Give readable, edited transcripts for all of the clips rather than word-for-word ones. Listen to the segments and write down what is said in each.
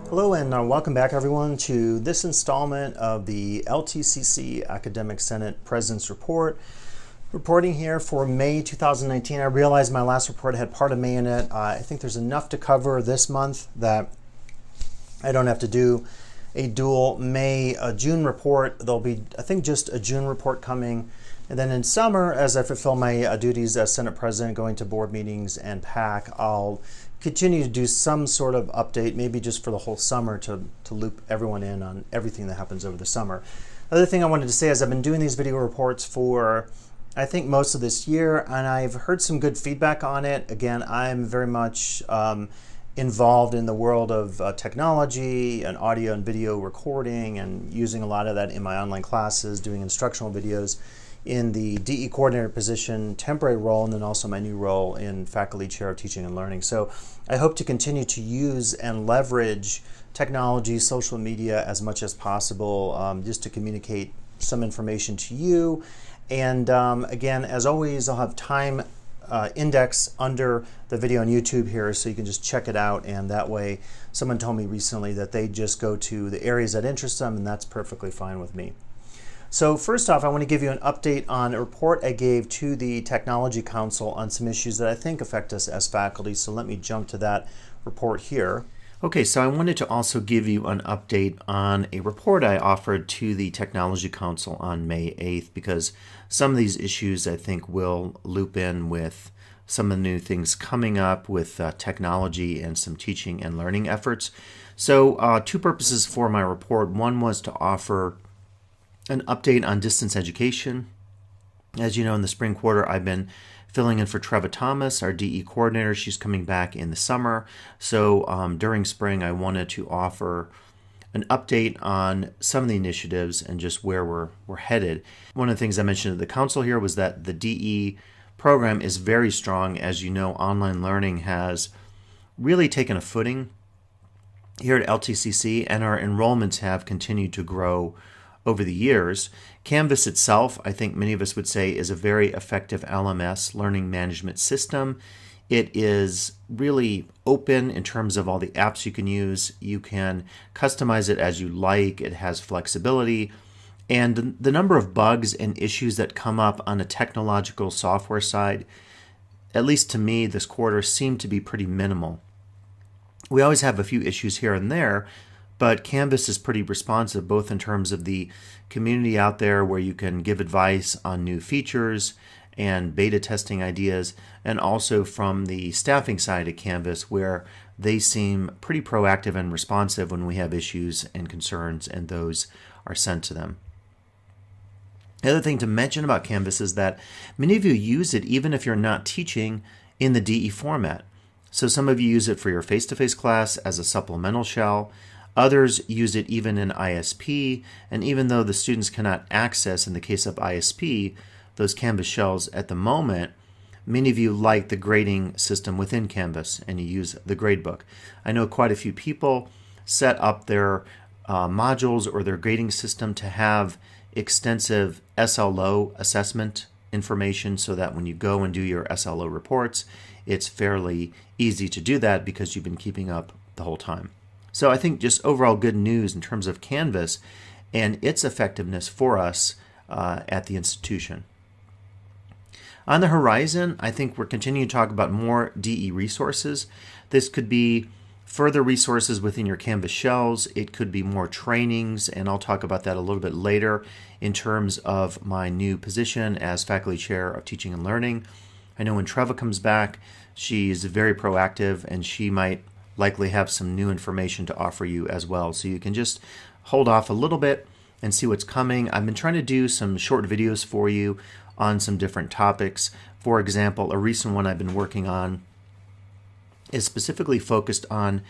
Hello and welcome back everyone to this installment of the LTCC Academic Senate President's Report. Reporting here for May 2019. I realized my last report had part of May in it. I think there's enough to cover this month that I don't have to do a dual May-June report. There'll be, I think, just a June report coming. And then in summer, as I fulfill my duties as Senate President, going to board meetings and PAC, I'll continue to do some sort of update, maybe just for the whole summer to loop everyone in on everything that happens over the summer. Other thing I wanted to say is I've been doing these video reports for, I think, most of this year, and I've heard some good feedback on it. Again, I'm very much involved in the world of technology and audio and video recording and using a lot of that in my online classes, doing instructional videos in the DE coordinator position, temporary role, and then also my new role in faculty chair of teaching and learning. So I hope to continue to use and leverage technology, social media as much as possible, just to communicate some information to you. And again, as always, I'll have time index under the video on YouTube here, so you can just check it out. And that way, someone told me recently that they just go to the areas that interest them, and that's perfectly fine with me. So first off, I want to give you an update on a report I gave to the Technology Council on some issues that I think affect us as faculty. So let me jump to that report here. Okay, so I wanted to also give you an update on a report I offered to the Technology Council on May 8th, because some of these issues I think will loop in with some of the new things coming up with technology and some teaching and learning efforts. So two purposes for my report. One was to offer an update on distance education. As you know, in the spring quarter, I've been filling in for Treva Thomas, our DE coordinator. She's coming back in the summer. So during spring, I wanted to offer an update on some of the initiatives and just where we're headed. One of the things I mentioned at the council here was that the DE program is very strong. As you know, online learning has really taken a footing here at LTCC, and our enrollments have continued to grow over the years. Canvas itself, I think many of us would say, is a very effective LMS, learning management system. It is really open in terms of all the apps you can use. You can customize it as you like. It has flexibility. And the number of bugs and issues that come up on a technological software side, at least to me this quarter, seem to be pretty minimal. We always have a few issues here and there, but Canvas is pretty responsive, both in terms of the community out there where you can give advice on new features and beta testing ideas, and also from the staffing side of Canvas, where they seem pretty proactive and responsive when we have issues and concerns, and those are sent to them. The other thing to mention about Canvas is that many of you use it even if you're not teaching in the DE format. So some of you use it for your face-to-face class as a supplemental shell. Others use it even in ISP, and even though the students cannot access, in the case of ISP, those Canvas shells at the moment, many of you like the grading system within Canvas, and you use the gradebook. I know quite a few people set up their modules or their grading system to have extensive SLO assessment information, so that when you go and do your SLO reports, it's fairly easy to do that because you've been keeping up the whole time. So I think just overall good news in terms of Canvas and its effectiveness for us at the institution. On the horizon, I think we're continuing to talk about more DE resources. This could be further resources within your Canvas shells. It could be more trainings, and I'll talk about that a little bit later in terms of my new position as faculty chair of teaching and learning. I know when Treva comes back, she's very proactive, and she might likely have some new information to offer you as well. So you can just hold off a little bit and see what's coming. I've been trying to do some short videos for you on some different topics. For example, a recent one I've been working on is specifically focused on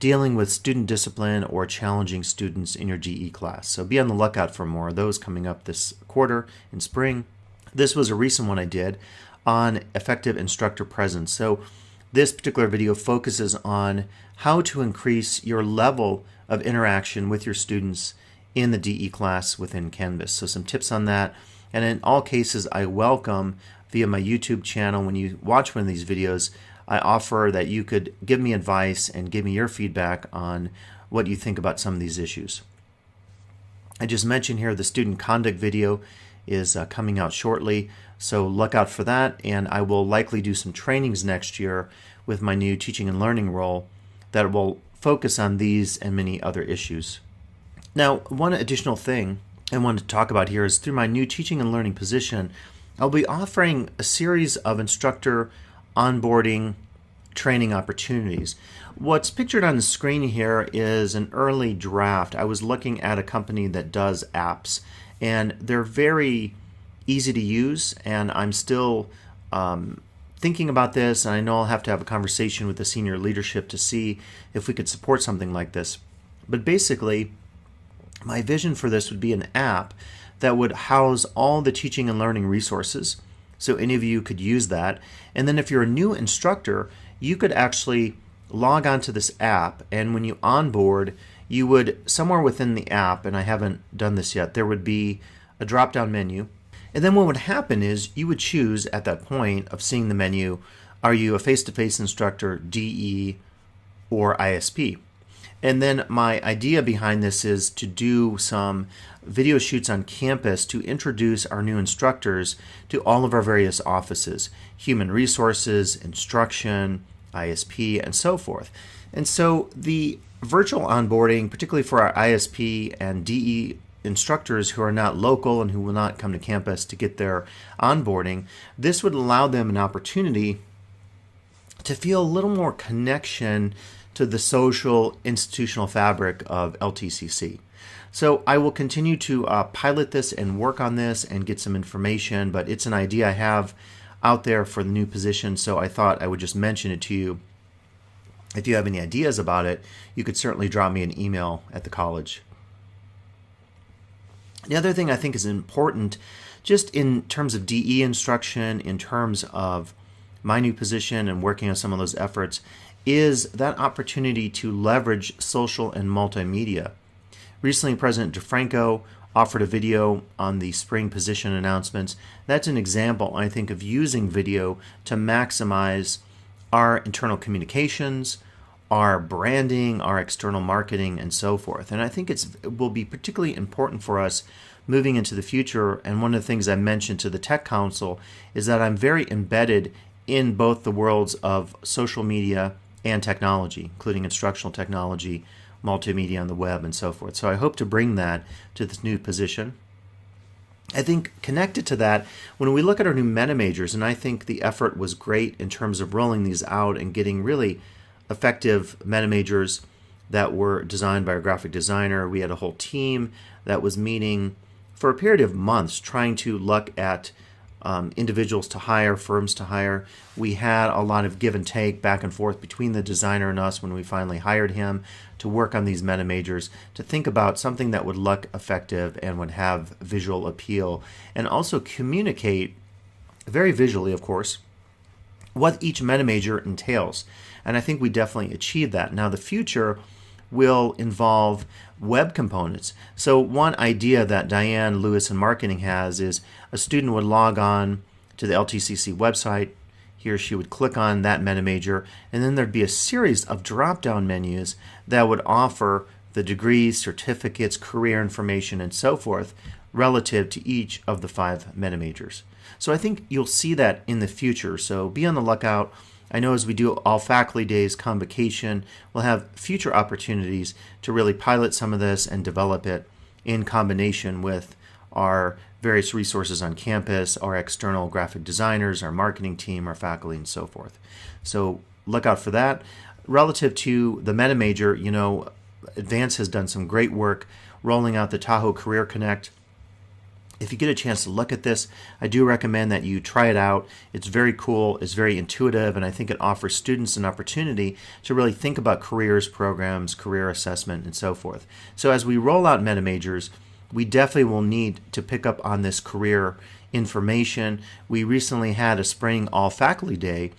dealing with student discipline or challenging students in your GE class. So be on the lookout for more of those coming up this quarter in spring. This was a recent one I did on effective instructor presence. So this particular video focuses on how to increase your level of interaction with your students in the DE class within Canvas. So some tips on that. And in all cases, I welcome via my YouTube channel, when you watch one of these videos, I offer that you could give me advice and give me your feedback on what you think about some of these issues. I just mentioned here the student conduct video is coming out shortly, so look out for that, and I will likely do some trainings next year with my new teaching and learning role that will focus on these and many other issues. Now, one additional thing I wanted to talk about here is through my new teaching and learning position, I'll be offering a series of instructor onboarding training opportunities. What's pictured on the screen here is an early draft. I was looking at a company that does apps, and they're very easy to use, and I'm still thinking about this, and I know I'll have to have a conversation with the senior leadership to see if we could support something like this. But basically, my vision for this would be an app that would house all the teaching and learning resources, so any of you could use that. And then if you're a new instructor, you could actually log onto this app, and when you onboard, you would, somewhere within the app, and I haven't done this yet, there would be a drop-down menu. And then what would happen is you would choose at that point of seeing the menu, are you a face-to-face instructor, DE, or ISP? And then my idea behind this is to do some video shoots on campus to introduce our new instructors to all of our various offices, human resources, instruction, ISP, and so forth. And so the virtual onboarding, particularly for our ISP and DE instructors who are not local and who will not come to campus to get their onboarding, this would allow them an opportunity to feel a little more connection to the social institutional fabric of LTCC. So I will continue to pilot this and work on this and get some information, but it's an idea I have out there for the new position, so I thought I would just mention it to you. If you have any ideas about it, you could certainly drop me an email at the college. The other thing I think is important, just in terms of DE instruction, in terms of my new position and working on some of those efforts, is that opportunity to leverage social and multimedia. Recently, President DeFranco offered a video on the spring position announcements. That's an example, I think, of using video to maximize our internal communications, our branding, our external marketing, and so forth. And I think it will be particularly important for us moving into the future. And one of the things I mentioned to the Tech Council is that I'm very embedded in both the worlds of social media and technology, including instructional technology, multimedia on the web, and so forth. So I hope to bring that to this new position. I think connected to that, when we look at our new MetaMajors, and I think the effort was great in terms of rolling these out and getting really effective MetaMajors that were designed by a graphic designer. We had a whole team that was meeting for a period of months trying to look at individuals to hire, firms to hire. We had a lot of give and take back and forth between the designer and us when we finally hired him to work on these MetaMajors, to think about something that would look effective and would have visual appeal, and also communicate very visually, of course, what each MetaMajor entails. And I think we definitely achieved that. Now the future will involve web components. So one idea that Diane Lewis in marketing has is a student would log on to the LTCC website. He or she would click on that MetaMajor, and then there'd be a series of drop-down menus that would offer the degrees, certificates, career information, and so forth relative to each of the 5 MetaMajors. So I think you'll see that in the future. So be on the lookout. I know as we do all faculty days, convocation, we'll have future opportunities to really pilot some of this and develop it in combination with our various resources on campus, our external graphic designers, our marketing team, our faculty, and so forth. So look out for that. Relative to the MetaMajor, you know, Advance has done some great work rolling out the Tahoe Career Connect. If you get a chance to look at this, I do recommend that you try it out. It's very cool, it's very intuitive, and I think it offers students an opportunity to really think about careers programs, career assessment, and so forth. So as we roll out MetaMajors, we definitely will need to pick up on this career information. We recently had a spring all-faculty day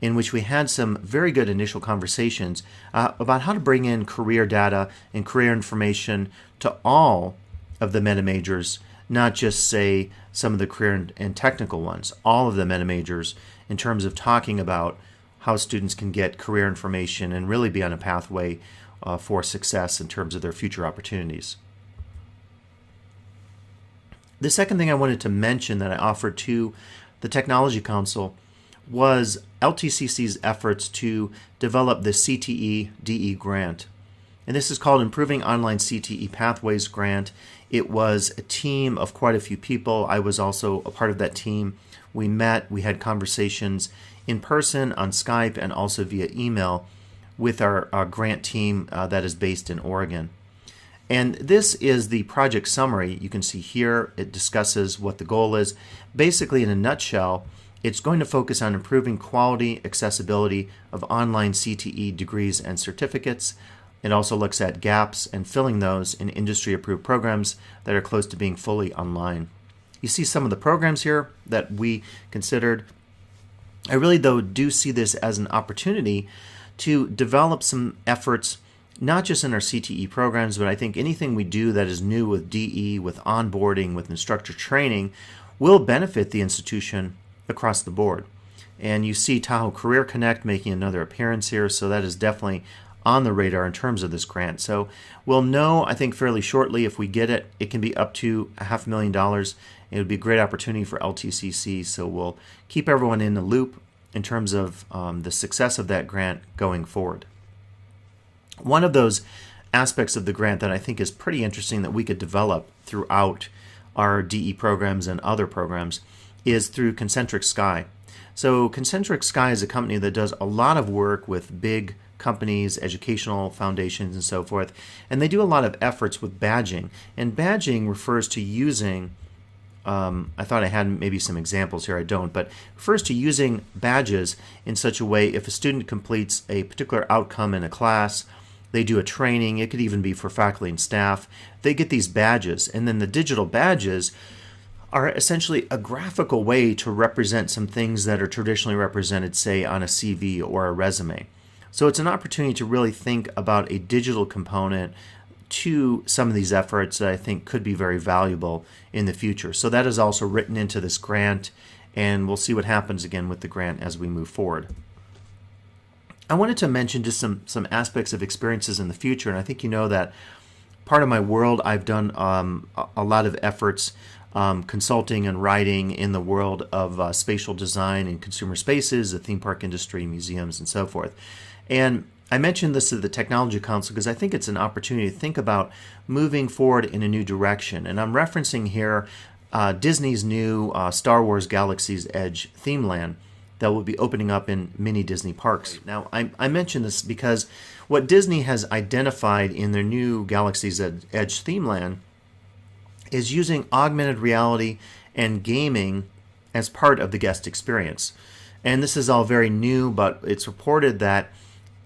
in which we had some very good initial conversations about how to bring in career data and career information to all of the MetaMajors, not just, say, some of the career and technical ones, all of the MetaMajors, in terms of talking about how students can get career information and really be on a pathway for success in terms of their future opportunities. The second thing I wanted to mention that I offered to the Technology Council was LTCC's efforts to develop the CTE De Grant. And this is called Improving Online CTE Pathways Grant. It was a team of quite a few people. I was also a part of that team. We met, we had conversations in person, on Skype, and also via email with our grant team that is based in Oregon. And this is the project summary. You can see here it discusses what the goal is. Basically, in a nutshell, it's going to focus on improving quality, accessibility of online CTE degrees and certificates. It also looks at gaps and filling those in industry-approved programs that are close to being fully online. You see some of the programs here that we considered. I really, though, do see this as an opportunity to develop some efforts, not just in our CTE programs, but I think anything we do that is new with DE, with onboarding, with instructor training, will benefit the institution across the board. And you see Tahoe Career Connect making another appearance here, so that is definitely on the radar in terms of this grant. So we'll know, I think, fairly shortly if we get it. It can be up to $500,000. It would be a great opportunity for LTCC, so we'll keep everyone in the loop in terms of the success of that grant going forward. One of those aspects of the grant that I think is pretty interesting that we could develop throughout our DE programs and other programs is through Concentric Sky. So Concentric Sky is a company that does a lot of work with big companies, educational foundations, and so forth, and they do a lot of efforts with badging. And badging refers to using, I thought I had maybe some examples here, I don't, but refers to using badges in such a way if a student completes a particular outcome in a class, they do a training, it could even be for faculty and staff, they get these badges, and then the digital badges are essentially a graphical way to represent some things that are traditionally represented, say, on a CV or a resume. So it's an opportunity to really think about a digital component to some of these efforts that I think could be very valuable in the future. So that is also written into this grant, and we'll see what happens again with the grant as we move forward. I wanted to mention just some aspects of experiences in the future, and I think you know that part of my world I've done a lot of efforts consulting and writing in the world of spatial design and consumer spaces, the theme park industry, museums, and so forth. And I mentioned this to the Technology Council because I think it's an opportunity to think about moving forward in a new direction. And I'm referencing here Disney's new Star Wars Galaxy's Edge theme land that will be opening up in many Disney parks. Now, I mention this because what Disney has identified in their new Galaxy's Edge theme land is using augmented reality and gaming as part of the guest experience. And this is all very new, but it's reported that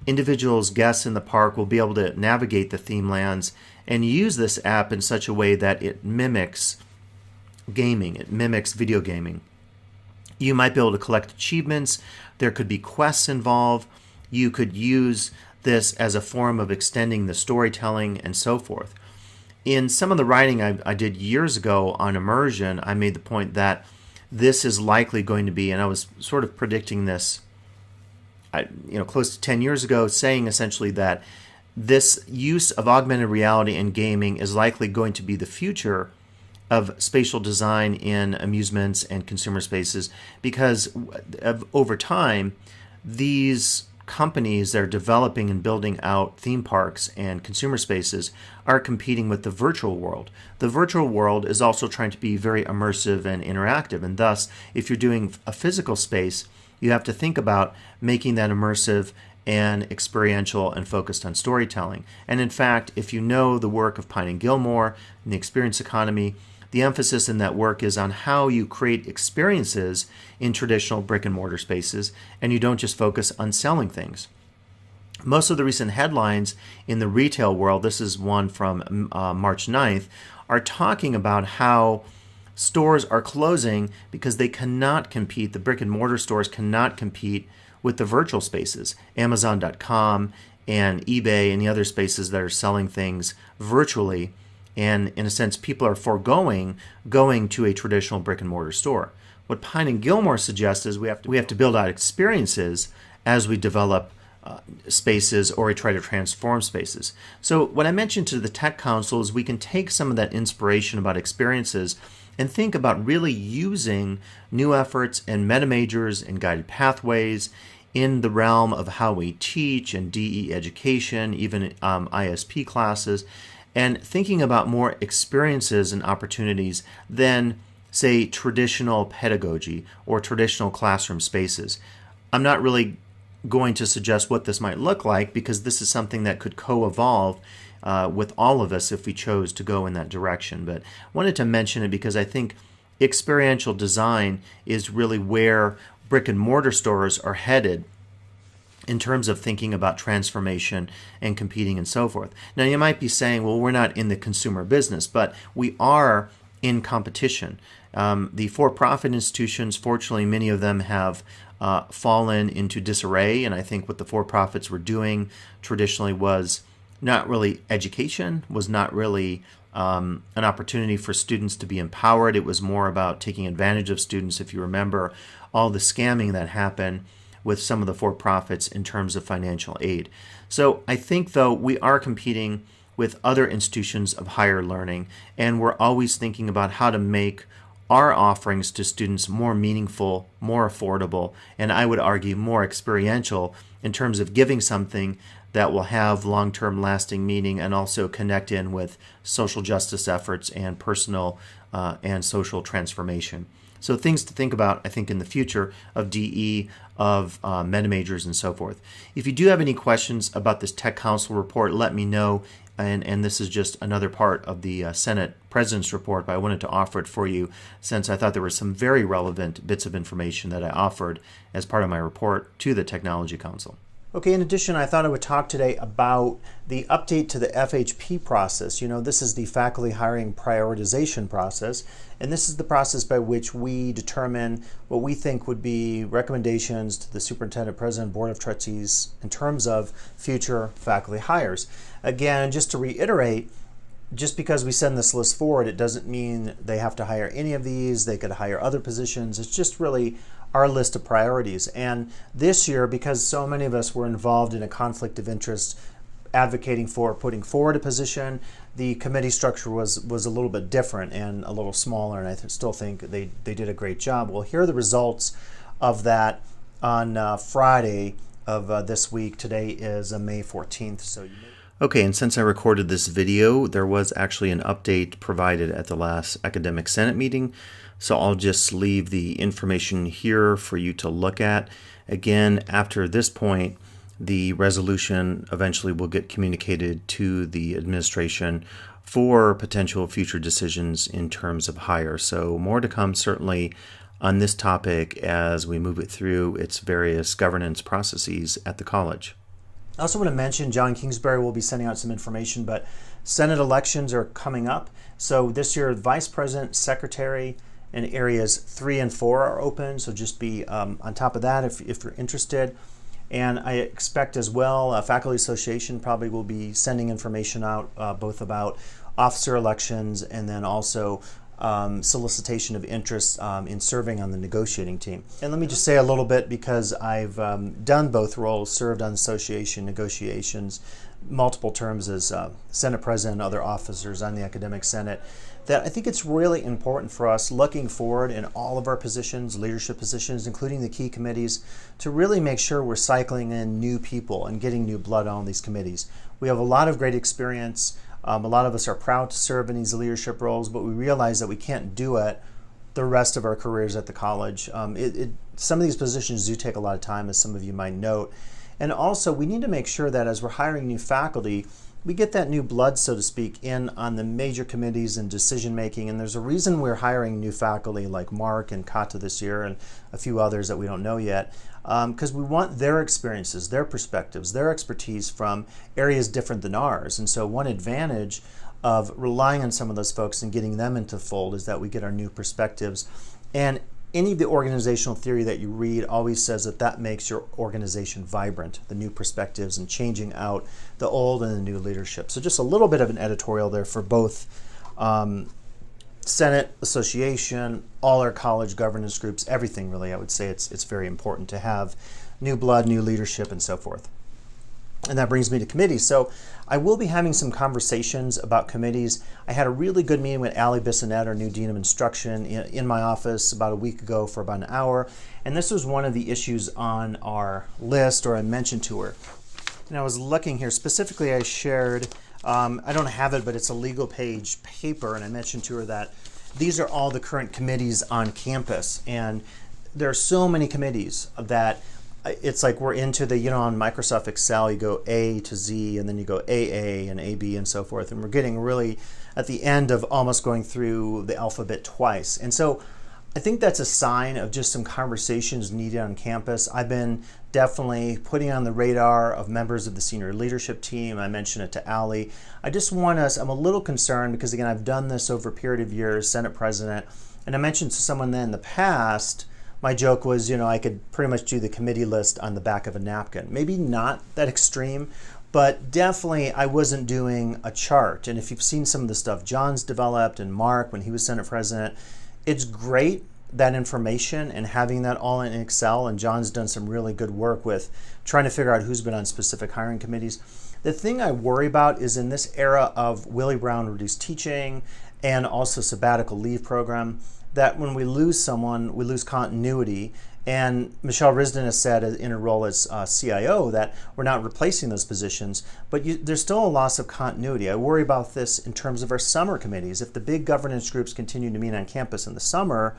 individuals, guests in the park will be able to navigate the theme lands and use this app in such a way that it mimics gaming, it mimics video gaming. You might be able to collect achievements, there could be quests involved, you could use this as a form of extending the storytelling and so forth. In some of the writing I did years ago on immersion, I made the point that this is likely going to be, and I was sort of predicting this close to 10 years ago, saying essentially that this use of augmented reality and gaming is likely going to be the future of spatial design in amusements and consumer spaces, because over time, these companies that are developing and building out theme parks and consumer spaces are competing with the virtual world. The virtual world is also trying to be very immersive and interactive, and thus, if you're doing a physical space, you have to think about making that immersive and experiential and focused on storytelling. And in fact, if you know the work of Pine and Gilmore and the experience economy, the emphasis in that work is on how you create experiences in traditional brick and mortar spaces, and you don't just focus on selling things. Most of the recent headlines in the retail world, this is one from March 9th, are talking about how stores are closing because they cannot compete, the brick and mortar stores cannot compete with the virtual spaces, Amazon.com and eBay and the other spaces that are selling things virtually. And in a sense, people are foregoing going to a traditional brick and mortar store. What Pine and Gilmore suggests is we have to build out experiences as we develop spaces, or I try to transform spaces. So what I mentioned to the Tech Council is we can take some of that inspiration about experiences and think about really using new efforts and MetaMajors and guided pathways in the realm of how we teach and DE education, even ISP classes, and thinking about more experiences and opportunities than, say, traditional pedagogy or traditional classroom spaces. I'm not really going to suggest what this might look like, because this is something that could co-evolve with all of us if we chose to go in that direction. But I wanted to mention it because I think experiential design is really where brick and mortar stores are headed in terms of thinking about transformation and competing and so forth. Now you might be saying, well, we're not in the consumer business, but we are in competition. The for-profit institutions, fortunately, many of them have fallen into disarray, and I think what the for-profits were doing traditionally was not really education, was not really an opportunity for students to be empowered. It was more about taking advantage of students. If you remember all the scamming that happened with some of the for-profits in terms of financial aid. So I think, though, we are competing with other institutions of higher learning, and we're always thinking about how to make our offerings to students more meaningful, more affordable, and I would argue more experiential in terms of giving something that will have long-term lasting meaning and also connect in with social justice efforts and personal and social transformation. So things to think about, I think, in the future of DE, of MetaMajors, and so forth. If you do have any questions about this Tech Council report, let me know. And this is just another part of the Senate President's Report, but I wanted to offer it for you since I thought there were some very relevant bits of information that I offered as part of my report to the Technology Council. Okay, in addition, I thought I would talk today about the update to the FHP process. You know, this is the faculty hiring prioritization process, and this is the process by which we determine what we think would be recommendations to the Superintendent, President, Board of Trustees in terms of future faculty hires. Again, just to reiterate, just because we send this list forward, it doesn't mean they have to hire any of these. They could hire other positions. It's just really our list of priorities. And this year, because so many of us were involved in a conflict of interest advocating for putting forward a position, the committee structure was a little bit different and a little smaller, and I still think they did a great job. Well, here are the results of that on Friday of this week. Today is May 14th. Okay, and since I recorded this video, there was actually an update provided at the last Academic Senate meeting, so I'll just leave the information here for you to look at. Again, after this point, the resolution eventually will get communicated to the administration for potential future decisions in terms of hire. So more to come certainly on this topic as we move it through its various governance processes at the college. I also want to mention John Kingsbury will be sending out some information, but Senate elections are coming up. So this year, Vice President, Secretary, and areas 3 and 4 are open. So just be on top of that if you're interested. And I expect as well, Faculty Association probably will be sending information out both about officer elections and then also solicitation of interest in serving on the negotiating team. And let me just say a little bit, because I've done both roles, served on association negotiations, multiple terms as Senate President and other officers on the Academic Senate, that I think it's really important for us looking forward in all of our positions, leadership positions, including the key committees, to really make sure we're cycling in new people and getting new blood on these committees. We have a lot of great experience. A lot of us are proud to serve in these leadership roles, but we realize that we can't do it the rest of our careers at the college. Some of these positions do take a lot of time, as some of you might note. And also, we need to make sure that as we're hiring new faculty, we get that new blood, so to speak, in on the major committees and decision making. And there's a reason we're hiring new faculty like Mark and Kata this year and a few others that we don't know yet, because we want their experiences, their perspectives, their expertise from areas different than ours. And so one advantage of relying on some of those folks and getting them into the fold is that we get our new perspectives. And any of the organizational theory that you read always says that that makes your organization vibrant, the new perspectives and changing out the old and the new leadership. So just a little bit of an editorial there for both Senate, Association, all our college governance groups, everything really. I would say it's very important to have new blood, new leadership, and so forth. And that brings me to committees. So I will be having some conversations about committees. I had a really good meeting with Allie Bissonette, our new Dean of Instruction, in my office about a week ago for about an hour. And this was one of the issues on our list, or I mentioned to her. And I was looking here, specifically I shared, I don't have it, but it's a legal page paper, and I mentioned to her that these are all the current committees on campus. And there are so many committees that it's like we're into the, you know, on Microsoft Excel, you go A to Z, and then you go AA and AB and so forth. And we're getting really at the end of almost going through the alphabet twice. And so I think that's a sign of just some conversations needed on campus. I've been definitely putting on the radar of members of the senior leadership team. I mentioned it to Allie. I just want us, I'm a little concerned because, again, I've done this over a period of years, Senate President, and I mentioned to someone then in the past, my joke was, you know, I could pretty much do the committee list on the back of a napkin. Maybe not that extreme, but definitely I wasn't doing a chart. And if you've seen some of the stuff John's developed and Mark when he was Senate President, it's great, that information and having that all in Excel. And John's done some really good work with trying to figure out who's been on specific hiring committees. The thing I worry about is in this era of Willie Brown reduced teaching and also sabbatical leave program, that when we lose someone, we lose continuity. And Michelle Risden has said in her role as CIO that we're not replacing those positions, but there's still a loss of continuity. I worry about this in terms of our summer committees. If the big governance groups continue to meet on campus in the summer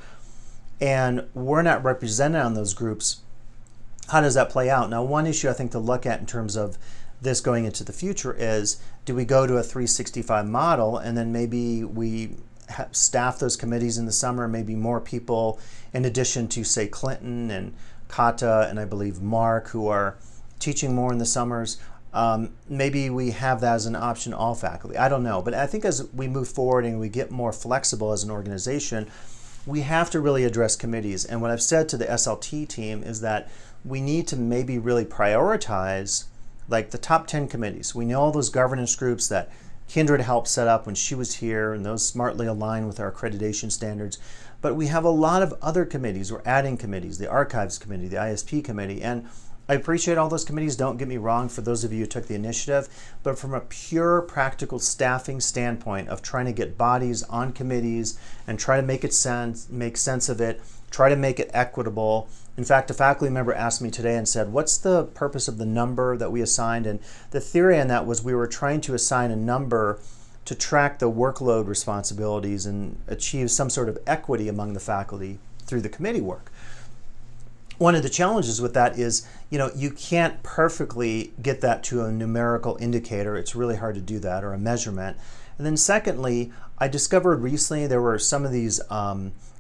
and we're not represented on those groups, how does that play out? Now, one issue I think to look at in terms of this going into the future is, do we go to a 365 model and then maybe we staff those committees in the summer, maybe more people in addition to, say, Clinton and Kata and I believe Mark, who are teaching more in the summers. Maybe we have that as an option, all faculty. I don't know. But I think as we move forward and we get more flexible as an organization, we have to really address committees. And what I've said to the SLT team is that we need to maybe really prioritize like the top 10 committees. We know all those governance groups that Kindred helped set up when she was here, and those smartly align with our accreditation standards. But we have a lot of other committees. We're adding committees, the Archives Committee, the ISP Committee, and I appreciate all those committees, don't get me wrong, for those of you who took the initiative, but from a pure practical staffing standpoint of trying to get bodies on committees and try to make sense of it, try to make it equitable. In fact, a faculty member asked me today and said, what's the purpose of the number that we assigned? And the theory on that was we were trying to assign a number to track the workload responsibilities and achieve some sort of equity among the faculty through the committee work. One of the challenges with that is, you know, you can't perfectly get that to a numerical indicator. It's really hard to do that, or a measurement. And then secondly, I discovered recently there were some of these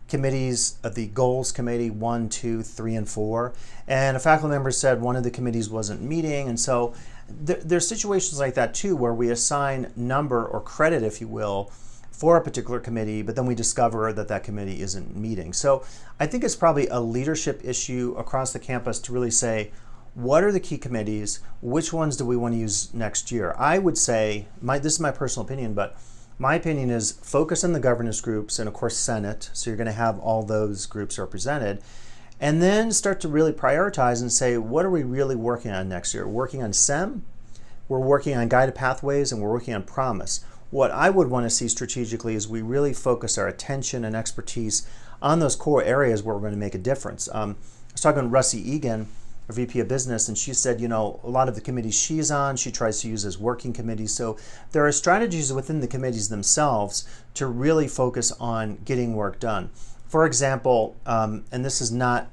committees, the goals committee 1, 2, 3, and 4, and a faculty member said one of the committees wasn't meeting, and so there's situations like that too where we assign number or credit, if you will, for a particular committee, but then we discover that that committee isn't meeting. So I think it's probably a leadership issue across the campus to really say, what are the key committees? Which ones do we want to use next year? I would say, this is my personal opinion, but my opinion is focus on the governance groups and, of course, Senate. So you're going to have all those groups represented. And then start to really prioritize and say, what are we really working on next year? We're working on SEM, we're working on guided pathways, and we're working on promise. What I would want to see strategically is we really focus our attention and expertise on those core areas where we're going to make a difference. I was talking to Russie Egan, our VP of Business, and she said, you know, a lot of the committees she's on, she tries to use as working committees. So there are strategies within the committees themselves to really focus on getting work done. For example, and this is not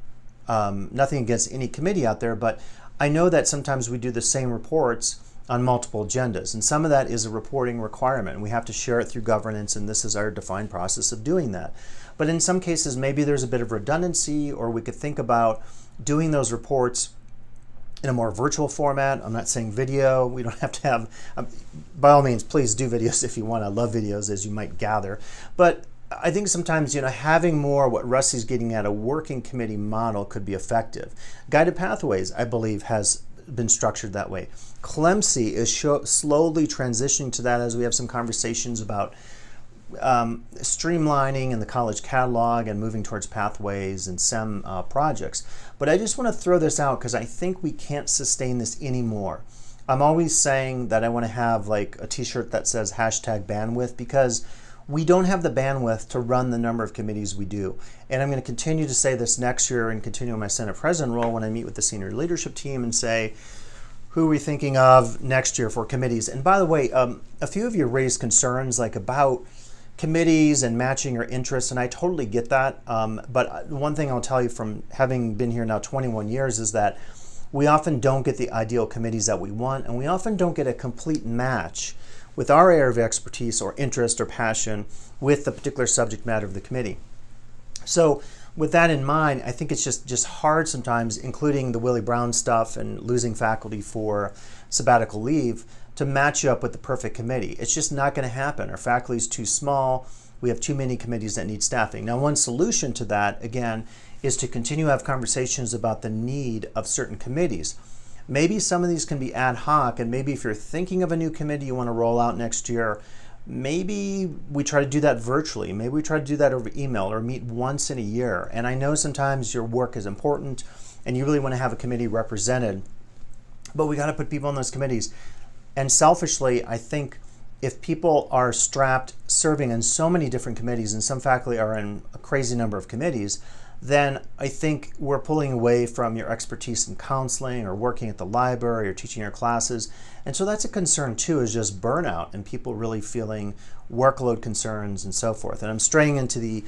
nothing against any committee out there, but I know that sometimes we do the same reports on multiple agendas, and some of that is a reporting requirement, and we have to share it through governance, and this is our defined process of doing that. But in some cases, maybe there's a bit of redundancy, or we could think about doing those reports in a more virtual format. I'm not saying video. We don't have to have, by all means, please do videos if you want. I love videos, as you might gather. But I think sometimes, you know, having more what Russie's getting at, a working committee model, could be effective. Guided Pathways, I believe, has been structured that way. CLEMC is slowly transitioning to that as we have some conversations about streamlining in the college catalog and moving towards pathways and SEM projects. But I just want to throw this out because I think we can't sustain this anymore. I'm always saying that I want to have like a t-shirt that says #bandwidth, because we don't have the bandwidth to run the number of committees we do. And I'm going to continue to say this next year and continue my Senate President role when I meet with the senior leadership team and say, who are we thinking of next year for committees? And by the way, a few of you raised concerns like about committees and matching your interests, and I totally get that. But one thing I'll tell you from having been here now 21 years is that we often don't get the ideal committees that we want, and we often don't get a complete match with our area of expertise or interest or passion with the particular subject matter of the committee. So with that in mind, I think it's just hard sometimes, including the Willie Brown stuff and losing faculty for sabbatical leave, to match you up with the perfect committee. It's just not going to happen. Our faculty is too small. We have too many committees that need staffing. Now, one solution to that, again, is to continue to have conversations about the need of certain committees. Maybe some of these can be ad hoc, and maybe if you're thinking of a new committee you want to roll out next year, maybe we try to do that virtually. Maybe we try to do that over email or meet once in a year. And I know sometimes your work is important and you really want to have a committee represented, but we got to put people on those committees. And selfishly, I think if people are strapped serving in so many different committees, and some faculty are in a crazy number of committees, then I think we're pulling away from your expertise in counseling or working at the library or teaching your classes. And so that's a concern too, is just burnout and people really feeling workload concerns and so forth. And I'm straying into the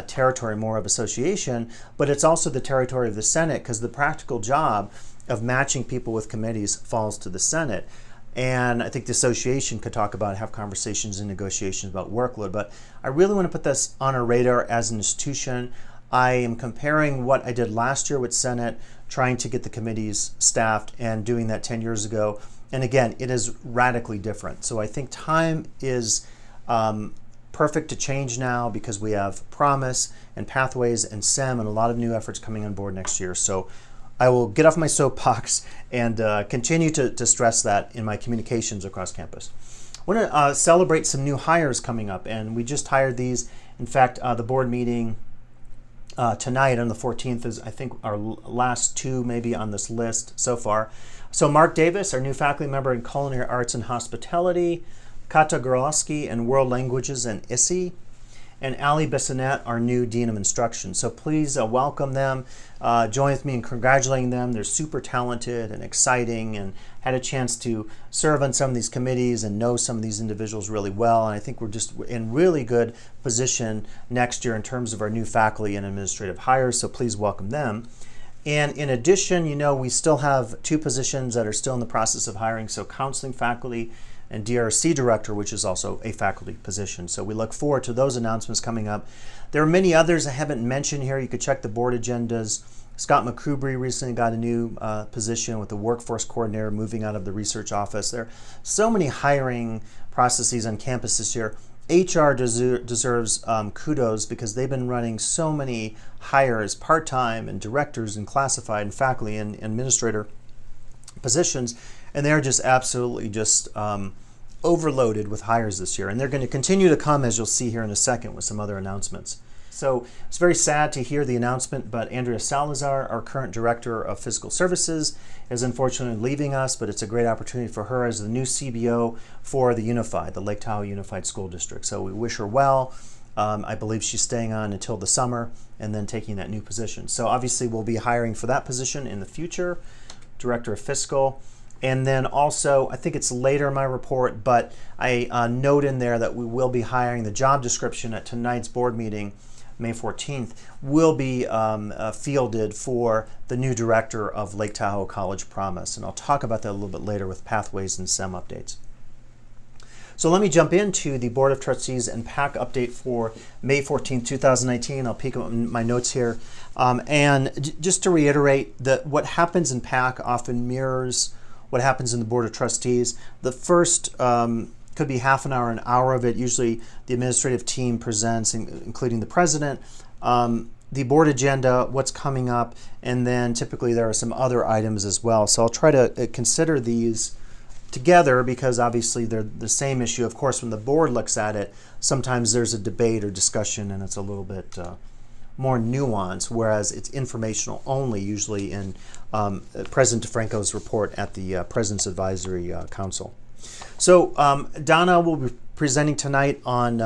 territory more of association, but it's also the territory of the Senate, because the practical job of matching people with committees falls to the Senate. And I think the association could talk about, have conversations and negotiations about workload. But I really want to put this on our radar as an institution. I am comparing what I did last year with Senate, trying to get the committees staffed, and doing that 10 years ago. And again, it is radically different. So I think time is perfect to change now, because we have Promise and Pathways and SEM and a lot of new efforts coming on board next year. So I will get off my soapbox and continue to stress that in my communications across campus. I want to celebrate some new hires coming up, and we just hired these. In fact, the board meeting tonight on the 14th is, I think, our last two maybe on this list so far. So Mark Davis, our new faculty member in Culinary Arts and Hospitality, Kata Gorowski in World Languages and ISI, and Ali Bissonette, our new Dean of Instruction. So please welcome them. Join with me in congratulating them. They're super talented and exciting, and had a chance to serve on some of these committees and know some of these individuals really well. And I think we're just in really good position next year in terms of our new faculty and administrative hires. So please welcome them. And in addition, you know, we still have two positions that are still in the process of hiring. So counseling faculty and DRC director, which is also a faculty position. So we look forward to those announcements coming up. There are many others I haven't mentioned here. You could check the board agendas. Scott McCubry recently got a new position with the workforce coordinator, moving out of the research office. There are so many hiring processes on campus this year. HR deserves kudos, because they've been running so many hires, part-time and directors and classified and faculty and administrator positions, and they're just absolutely just overloaded with hires this year. And they're going to continue to come, as you'll see here in a second, with some other announcements. So it's very sad to hear the announcement, but Andrea Salazar, our current Director of Physical Services, is unfortunately leaving us, but it's a great opportunity for her as the new CBO for the Lake Tahoe Unified School District. So we wish her well. I believe she's staying on until the summer and then taking that new position. So obviously we'll be hiring for that position in the future, Director of Fiscal. And then also, I think it's later in my report, but I note in there that we will be hiring the job description at tonight's board meeting, May 14th, will be fielded for the new director of Lake Tahoe College Promise. And I'll talk about that a little bit later with Pathways and SEM updates. So let me jump into the Board of Trustees and PAC update for May 14th, 2019. I'll peek at my notes here. And just to reiterate, that what happens in PAC often mirrors what happens in the Board of Trustees. The first could be half an hour of it. Usually the administrative team presents, including the president, the board agenda, what's coming up, and then typically there are some other items as well. So I'll try to consider these together, because obviously they're the same issue. Of course, when the board looks at it, sometimes there's a debate or discussion, and it's a little bit more nuanced, whereas it's informational only, usually in President DeFranco's report at the President's Advisory Council. So Donna will be presenting tonight on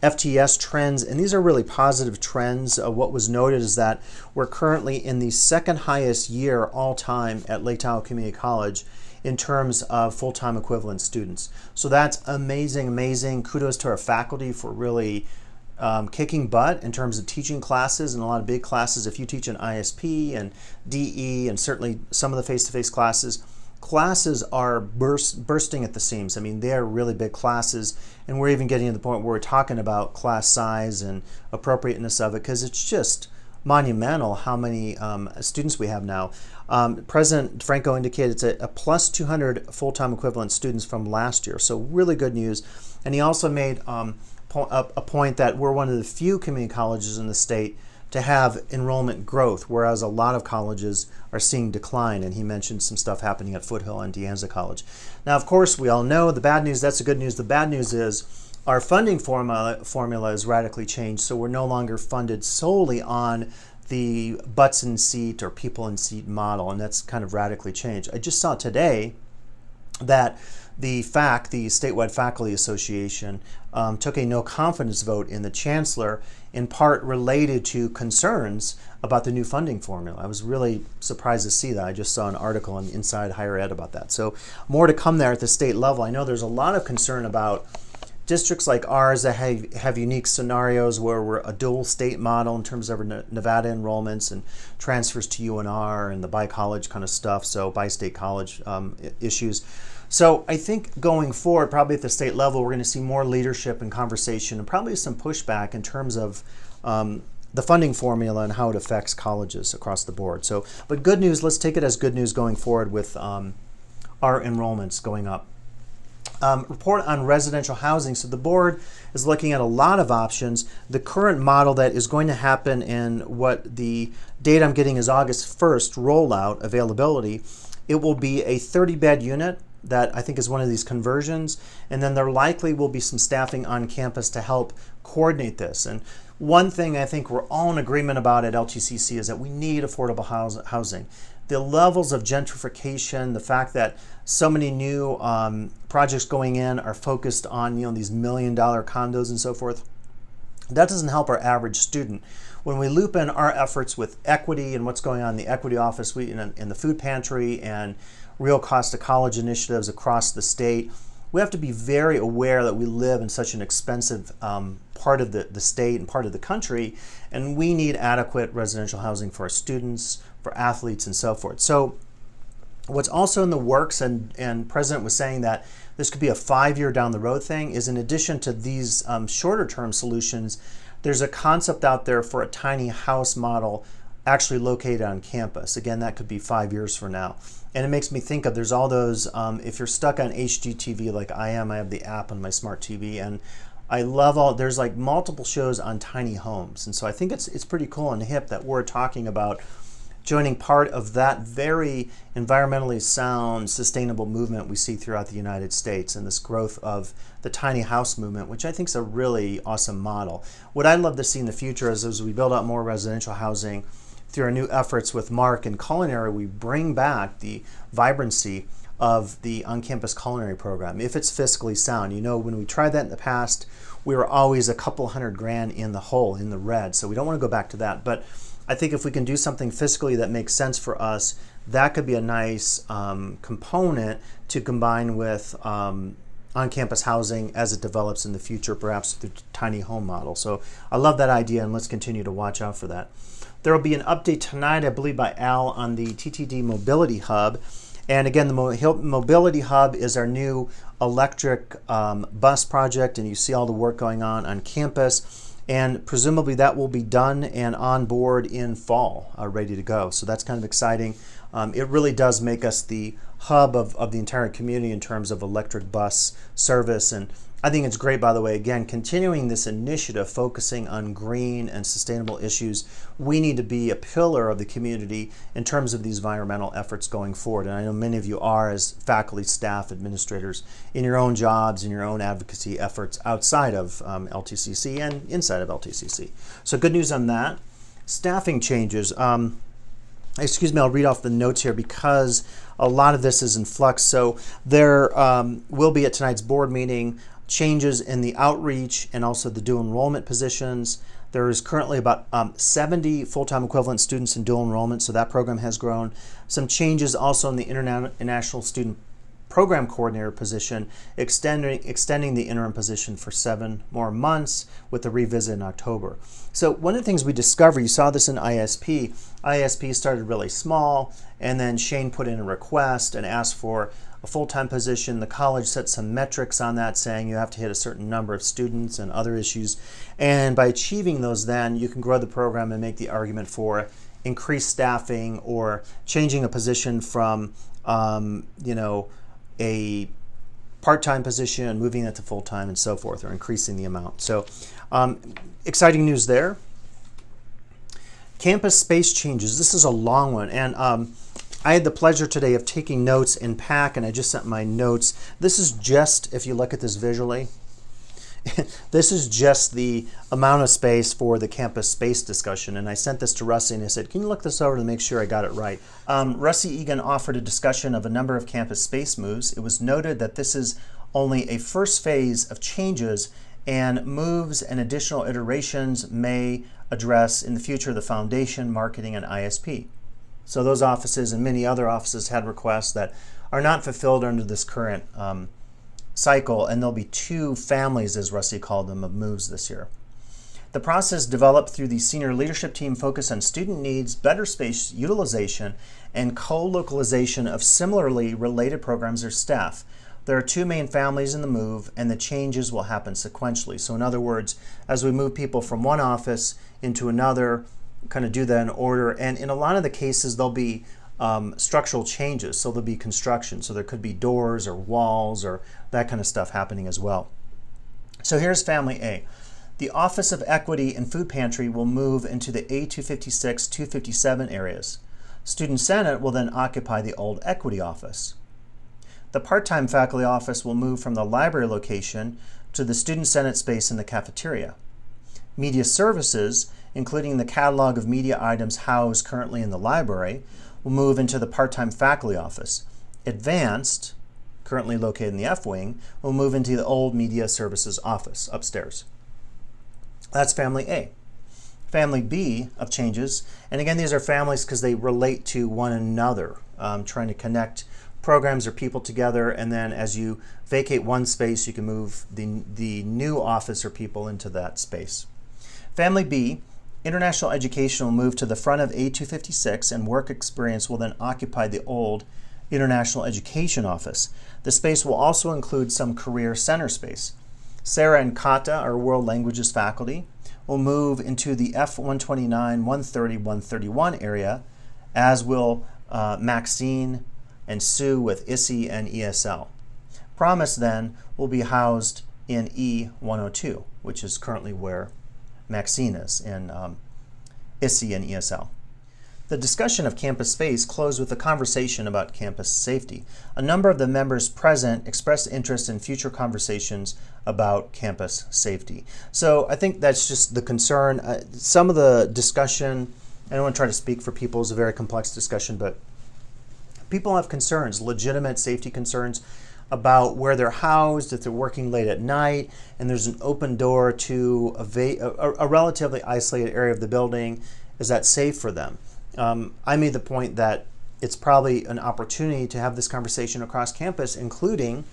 FTE trends, and these are really positive trends. What was noted is that we're currently in the second highest year all time at Lake Tahoe Community College in terms of full-time equivalent students. So that's amazing, amazing. Kudos to our faculty for really kicking butt in terms of teaching classes, and a lot of big classes. If you teach an ISP and DE and certainly some of the face-to-face classes are bursting at the seams. I mean, they're really big classes, and we're even getting to the point where we're talking about class size and appropriateness of it, because it's just monumental how many students we have now. President Franco indicated it's a plus 200 full-time equivalent students from last year, so really good news. And he also made a point that we're one of the few community colleges in the state to have enrollment growth, whereas a lot of colleges are seeing decline, and he mentioned some stuff happening at Foothill and De Anza College. Now, of course, we all know the bad news. That's the good news. The bad news is our funding formula is radically changed, so we're no longer funded solely on the butts in seat or people in seat model, and that's kind of radically changed. I just saw today that the FAC, the Statewide Faculty Association, took a no confidence vote in the chancellor, in part related to concerns about the new funding formula. I was really surprised to see that. I just saw an article on Inside Higher Ed about that. So more to come there at the state level. I know there's a lot of concern about districts like ours that have unique scenarios where we're a dual state model in terms of our Nevada enrollments and transfers to UNR and the bi-college kind of stuff, so bi-state college issues. So I think going forward, probably at the state level, we're going to see more leadership and conversation and probably some pushback in terms of the funding formula and how it affects colleges across the board. So, but good news, let's take it as good news going forward with our enrollments going up. Report on residential housing. So the board is looking at a lot of options. The current model that is going to happen, and what the date I'm getting is August 1st rollout availability, it will be a 30-bed unit that I think is one of these conversions, and then there likely will be some staffing on campus to help coordinate this. And one thing I think we're all in agreement about at LTCC is that we need affordable housing. The levels of gentrification, the fact that so many new projects going in are focused on these $1 million condos and so forth, that doesn't help our average student. When we loop in our efforts with equity and what's going on in the equity office, in the food pantry and real cost of college initiatives across the state, we have to be very aware that we live in such an expensive part of the state and part of the country, and we need adequate residential housing for our students, for athletes, and so forth. So what's also in the works, and President was saying that this could be a 5-year down the road thing, is in addition to these shorter term solutions, there's a concept out there for a tiny house model actually located on campus. Again, that could be 5 years from now. And it makes me think of, there's all those, if you're stuck on HGTV like I am, I have the app on my smart TV, and I love there's like multiple shows on tiny homes. And so I think it's pretty cool and hip that we're talking about joining part of that very environmentally sound, sustainable movement we see throughout the United States, and this growth of the tiny house movement, which I think is a really awesome model. What I'd love to see in the future is, as we build out more residential housing, through our new efforts with Mark and culinary, we bring back the vibrancy of the on-campus culinary program, if it's fiscally sound. When we tried that in the past, we were always a couple $100,000 in the hole, in the red, so we don't want to go back to that. But I think if we can do something fiscally that makes sense for us, that could be a nice component to combine with on-campus housing as it develops in the future, perhaps through the tiny home model. So I love that idea, and let's continue to watch out for that. There will be an update tonight, I believe, by Al on the TTD Mobility Hub. And again, the Mobility Hub is our new electric bus project, and you see all the work going on campus. And presumably that will be done and on board in fall, ready to go. So that's kind of exciting. It really does make us the hub of the entire community in terms of electric bus service. And I think it's great, by the way, again, continuing this initiative focusing on green and sustainable issues. We need to be a pillar of the community in terms of these environmental efforts going forward. And I know many of you are, as faculty, staff, administrators, in your own jobs, in your own advocacy efforts outside of LTCC and inside of LTCC. So good news on that. Staffing changes. Excuse me, I'll read off the notes here because a lot of this is in flux. So there will be at tonight's board meeting changes in the outreach and also the dual enrollment positions. There is currently about 70 full-time equivalent students in dual enrollment, so that program has grown. Some changes also in the international student program coordinator position, extending the interim position for 7 more months with the revisit in October. So one of the things we discovered, you saw this in ISP. ISP started really small, and then Shane put in a request and asked for a full-time position. The college set some metrics on that saying you have to hit a certain number of students and other issues. And by achieving those, then you can grow the program and make the argument for increased staffing or changing a position from, a part-time position and moving it to full-time and so forth, or increasing the amount. So exciting news there. Campus space changes. This is a long one, and I had the pleasure today of taking notes in PAC, and I just sent my notes. This is just, if you look at this visually, this is just the amount of space for the campus space discussion. And I sent this to Rusty and I said, can you look this over to make sure I got it right? Rusty Egan offered a discussion of a number of campus space moves. It was noted that this is only a first phase of changes, and moves and additional iterations may address in the future the foundation, marketing, and ISP. So those offices and many other offices had requests that are not fulfilled under this current cycle, and there'll be 2 families, as Rusty called them, of moves this year. The process developed through the senior leadership team focused on student needs, better space utilization, and co-localization of similarly related programs or staff. There are 2 main families in the move, and the changes will happen sequentially. So in other words, as we move people from one office into another, kind of do that in order, and in a lot of the cases there'll be structural changes, so there'll be construction, so there could be doors or walls or that kind of stuff happening as well. So here's Family A. The Office of Equity and Food Pantry will move into the A256, 257 areas. Student Senate will then occupy the old Equity office. The part-time faculty office will move from the library location to the Student Senate space in the cafeteria. Media Services, including the catalog of media items housed currently in the library, will move into the part-time faculty office. Advanced, currently located in the F wing, will move into the old Media Services office upstairs. That's Family A. Family B of changes, and again these are families because they relate to one another, trying to connect programs or people together, and then as you vacate one space you can move the new office or people into that space. Family B, International Education will move to the front of A256, and Work Experience will then occupy the old International Education office. The space will also include some Career Center space. Sarah and Kata, our World Languages faculty, will move into the F129, 130, 131 area, as will Maxine and Sue with ISI and ESL. Promise then will be housed in E102, which is currently where Maxine is in ISI and ESL. The discussion of campus space closed with a conversation about campus safety. A number of the members present expressed interest in future conversations about campus safety. So I think that's just the concern. Some of the discussion, I don't want to try to speak for people, it's a very complex discussion, but people have concerns, legitimate safety concerns about where they're housed, if they're working late at night, and there's an open door to a relatively isolated area of the building. Is that safe for them? I made the point that it's probably an opportunity to have this conversation across campus, including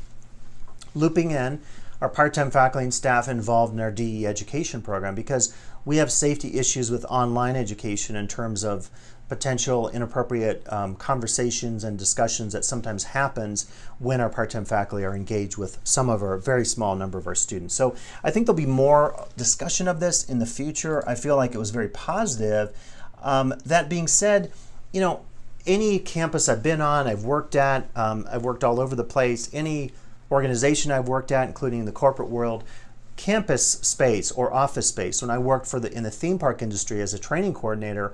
looping in our part-time faculty and staff involved in our DE education program, because we have safety issues with online education in terms of potential inappropriate conversations and discussions that sometimes happens when our part-time faculty are engaged with some of our very small number of our students. So I think there'll be more discussion of this in the future. I feel like it was very positive. That being said, you know, any campus I've been on, I've worked at, I've worked all over the place, any organization I've worked at, including the corporate world, campus space or office space. When I worked in the theme park industry as a training coordinator,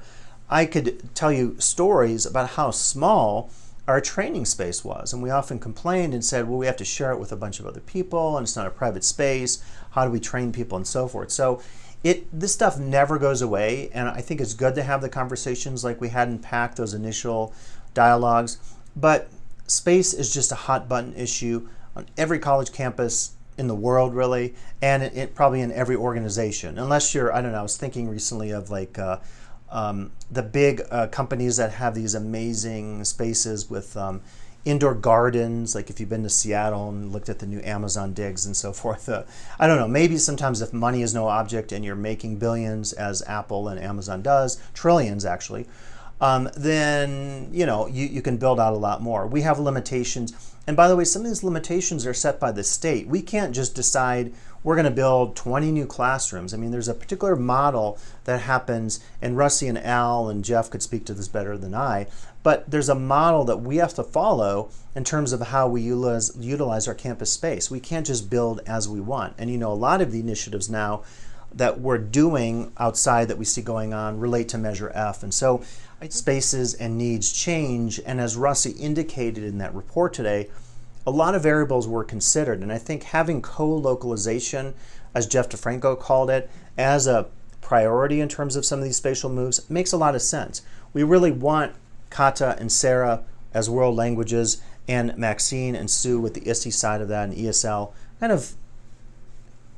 I could tell you stories about how small our training space was. And we often complained and said, well, we have to share it with a bunch of other people and it's not a private space. How do we train people and so forth? So This stuff never goes away, and I think it's good to have the conversations like we had in PAC, those initial dialogues. But space is just a hot button issue on every college campus in the world, really, and it probably in every organization. Unless you're, I don't know, I was thinking recently of like the big companies that have these amazing spaces with indoor gardens, like if you've been to Seattle and looked at the new Amazon digs and so forth. I don't know, maybe sometimes if money is no object and you're making billions as Apple and Amazon does, trillions actually, then you can build out a lot more. We have limitations. And by the way, some of these limitations are set by the state. We can't just decide we're going to build 20 new classrooms. I mean, there's a particular model that happens, and Rusty and Al and Jeff could speak to this better than I, but there's a model that we have to follow in terms of how we utilize our campus space. We can't just build as we want. And a lot of the initiatives now that we're doing outside that we see going on relate to Measure F. And so spaces and needs change. And as Rusty indicated in that report today, a lot of variables were considered. And I think having co-localization, as Jeff DeFranco called it, as a priority in terms of some of these spatial moves makes a lot of sense. We really want Kata and Sarah as world languages, and Maxine and Sue with the ISTE side of that and ESL kind of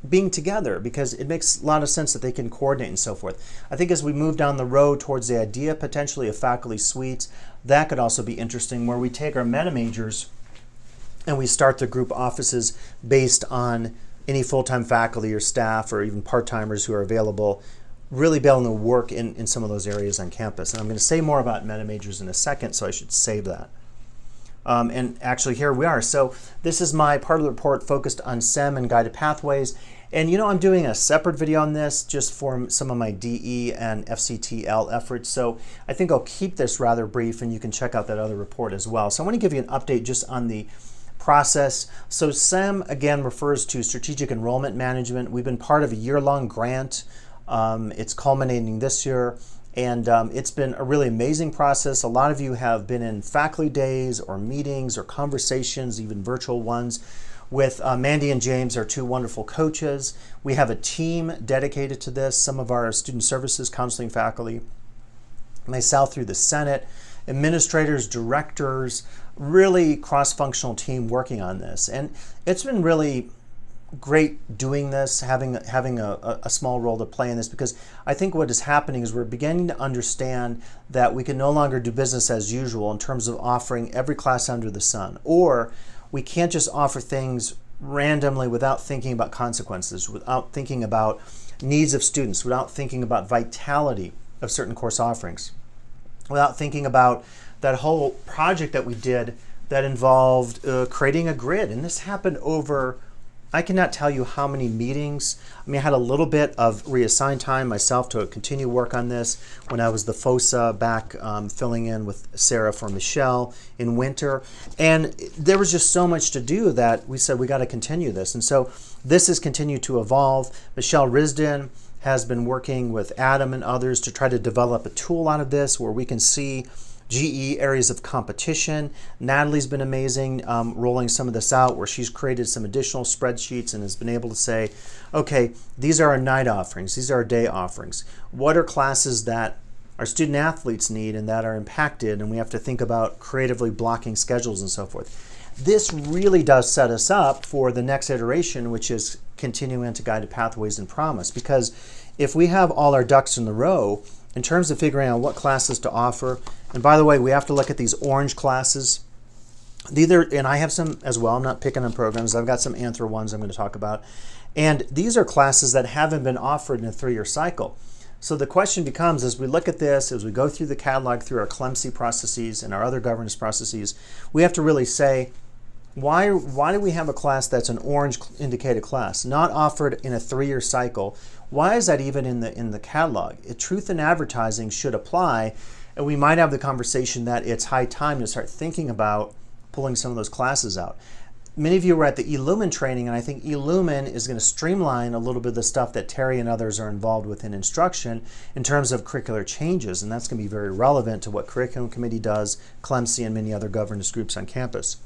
being together, because it makes a lot of sense that they can coordinate and so forth. I think as we move down the road towards the idea potentially of faculty suites, that could also be interesting, where we take our meta majors and we start the group offices based on any full-time faculty or staff or even part-timers who are available, really be able to work in some of those areas on campus. And I'm going to say more about meta majors in a second, so I should save that. And actually here we are. So this is my part of the report focused on SEM and guided pathways. And I'm doing a separate video on this just for some of my DE and FCTL efforts. So I think I'll keep this rather brief, and you can check out that other report as well. So I want to give you an update just on the process. So SEM, again, refers to Strategic Enrollment Management. We've been part of a year-long grant. It's culminating this year. And it's been a really amazing process. A lot of you have been in faculty days or meetings or conversations, even virtual ones, with Mandy and James, our two wonderful coaches. We have a team dedicated to this, some of our student services counseling faculty, myself through the Senate, administrators, directors, really cross-functional team working on this. And it's been really great doing this, having a small role to play in this, because I think what is happening is we're beginning to understand that we can no longer do business as usual in terms of offering every class under the sun, or we can't just offer things randomly without thinking about consequences, without thinking about needs of students, without thinking about vitality of certain course offerings, without thinking about that whole project that we did that involved creating a grid. And this happened over, I cannot tell you how many meetings. I mean, I had a little bit of reassigned time myself to continue work on this when I was the FOSA back filling in with Sarah for Michelle in winter. And there was just so much to do that we said we got to continue this. And so this has continued to evolve. Michelle Risden has been working with Adam and others to try to develop a tool out of this where we can see GE areas of competition. Natalie's been amazing rolling some of this out, where she's created some additional spreadsheets and has been able to say, okay, these are our night offerings, these are our day offerings. What are classes that our student athletes need and that are impacted, and we have to think about creatively blocking schedules and so forth. This really does set us up for the next iteration, which is continuing into guided pathways and promise, because if we have all our ducks in the row in terms of figuring out what classes to offer, and by the way, we have to look at these orange classes. And I have some as well. I'm not picking on programs. I've got some Anthro ones I'm going to talk about. And these are classes that haven't been offered in a 3-year cycle. So the question becomes, as we look at this, as we go through the catalog, through our CLEMC processes and our other governance processes, we have to really say, why do we have a class that's an orange indicated class, not offered in a 3-year cycle? Why is that even in the catalog? Truth in advertising should apply, and we might have the conversation that it's high time to start thinking about pulling some of those classes out. Many of you were at the eLumen training, and I think eLumen is going to streamline a little bit of the stuff that Terry and others are involved with in instruction in terms of curricular changes, and that's going to be very relevant to what Curriculum Committee does, CLEMC, and many other governance groups on campus.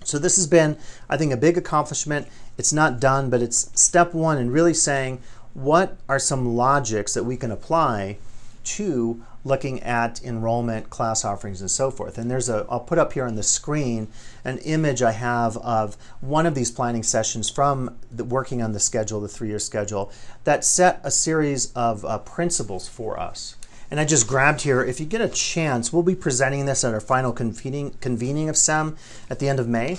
So this has been, I think, a big accomplishment. It's not done, but it's step one in really saying, what are some logics that we can apply to looking at enrollment, class offerings, and so forth. And I'll put up here on the screen an image I have of one of these planning sessions from working on the schedule, the 3-year schedule, that set a series of principles for us. And I just grabbed here, if you get a chance, we'll be presenting this at our final convening of SEM at the end of May.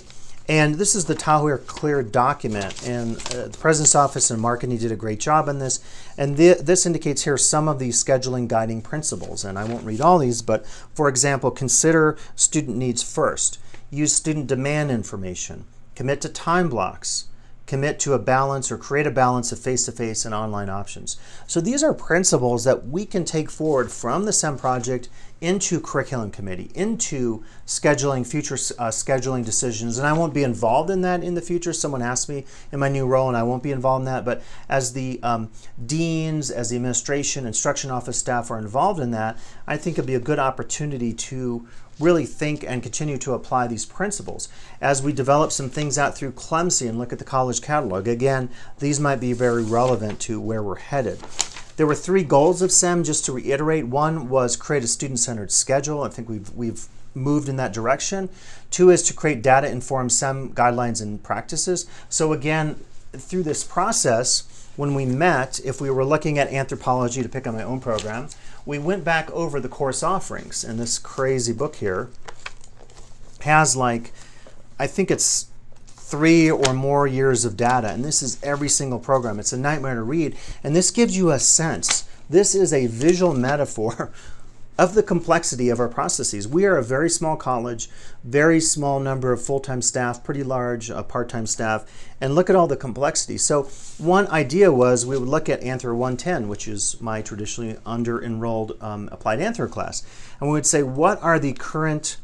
And this is the Tahoe Clear document, and the President's Office and Marketing did a great job on this. And this indicates here some of these scheduling guiding principles, and I won't read all these, but for example, consider student needs first, use student demand information, commit to time blocks, commit to a balance or create a balance of face-to-face and online options. So these are principles that we can take forward from the SEM project into curriculum committee, into scheduling, future scheduling decisions. And I won't be involved in that in the future. Someone asked me in my new role, and I won't be involved in that. But as the deans, as the administration, instruction office staff are involved in that, I think it'd be a good opportunity to really think and continue to apply these principles. As we develop some things out through Clemson and look at the college catalog, again, these might be very relevant to where we're headed. There were 3 goals of SEM, just to reiterate. 1 was create a student-centered schedule. I think we've moved in that direction. 2 is to create data-informed SEM guidelines and practices. So again, through this process, when we met, if we were looking at anthropology, to pick on my own program, we went back over the course offerings. And this crazy book here has I think it's 3 or more years of data, and this is every single program. It's a nightmare to read, and this gives you a sense. This is a visual metaphor of the complexity of our processes. We are a very small college, very small number of full-time staff, pretty large part-time staff, and look at all the complexity. So one idea was we would look at Anthro 110, which is my traditionally under-enrolled applied Anthro class, and we would say, what are the current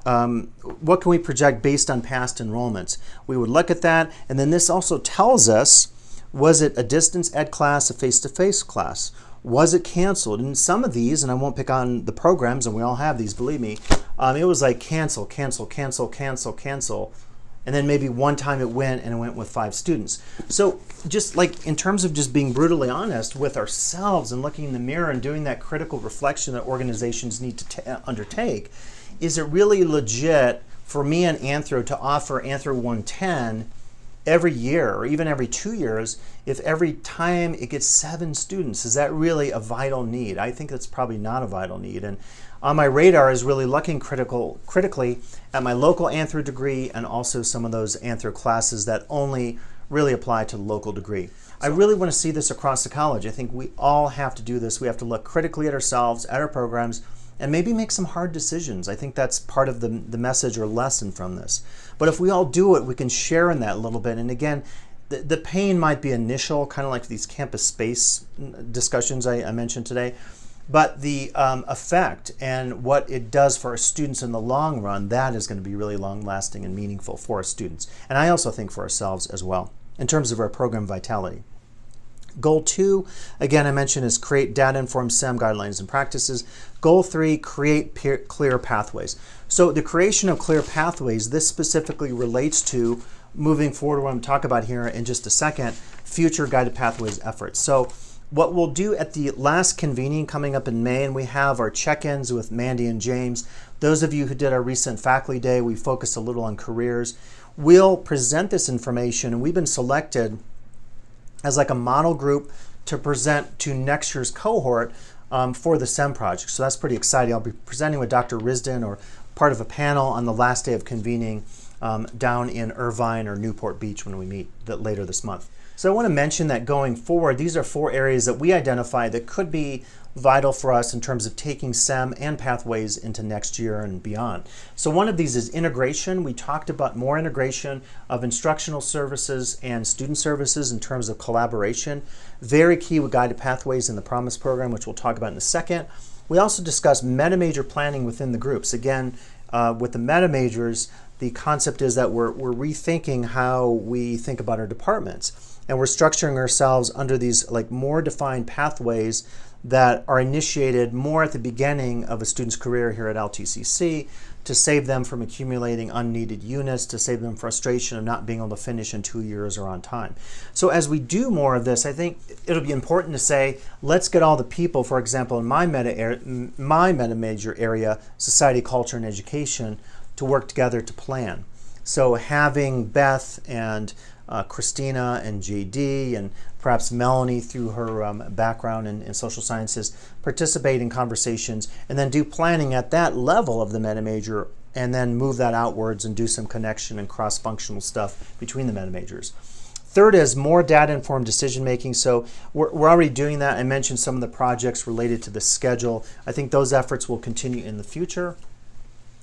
what can we project based on past enrollments? We would look at that, and then this also tells us, was it a distance ed class, a face-to-face class? Was it canceled? And some of these, and I won't pick on the programs, and we all have these, believe me, it was like cancel, cancel, cancel, cancel, cancel, and then maybe one time it went, and it went with 5 students. So just in terms of just being brutally honest with ourselves and looking in the mirror and doing that critical reflection that organizations need to undertake, is it really legit for me and Anthro to offer Anthro 110 every year or even every 2 years if every time it gets 7 students? Is that really a vital need? I think that's probably not a vital need. And on my radar is really looking critically at my local Anthro degree and also some of those Anthro classes that only really apply to the local degree. I really want to see this across the college. I think we all have to do this. We have to look critically at ourselves, at our programs, and maybe make some hard decisions. I think that's part of the message or lesson from this. But if we all do it, we can share in that a little bit. And again, the pain might be initial, kind of like these campus space discussions I mentioned today. But the effect and what it does for our students in the long run, that is going to be really long-lasting and meaningful for our students. And I also think for ourselves as well, in terms of our program vitality. Goal 2, again, I mentioned, is create data-informed SEM guidelines and practices. Goal 3, create clear pathways. So the creation of clear pathways, this specifically relates to moving forward, what I'm talking about here in just a second, future guided pathways efforts. So what we'll do at the last convening coming up in May, and we have our check-ins with Mandy and James. Those of you who did our recent faculty day, we focused a little on careers. We'll present this information, and we've been selected as like a model group to present to next year's cohort for the SEM project. So that's pretty exciting. I'll be presenting with Dr. Risden or part of a panel on the last day of convening down in Irvine or Newport Beach when we meet later this month. So I want to mention that going forward, these are 4 areas that we identify that could be vital for us in terms of taking SEM and pathways into next year and beyond. So one of these is integration. We talked about more integration of instructional services and student services in terms of collaboration. Very key with guided pathways in the Promise program, which we'll talk about in a second. We also discussed MetaMajor planning within the groups. Again, with the MetaMajors, the concept is that we're rethinking how we think about our departments. And we're structuring ourselves under these more defined pathways that are initiated more at the beginning of a student's career here at LTCC to save them from accumulating unneeded units, to save them frustration of not being able to finish in 2 years or on time. So as we do more of this, I think it'll be important to say, let's get all the people, for example, in my MetaMajor area, society, culture, and education, to work together to plan. So having Beth and Christina and JD and perhaps Melanie through her background in social sciences participate in conversations and then do planning at that level of the MetaMajor and then move that outwards and do some connection and cross-functional stuff between the MetaMajors. Third is more data-informed decision-making. So we're already doing that. I mentioned some of the projects related to the schedule. I think those efforts will continue in the future.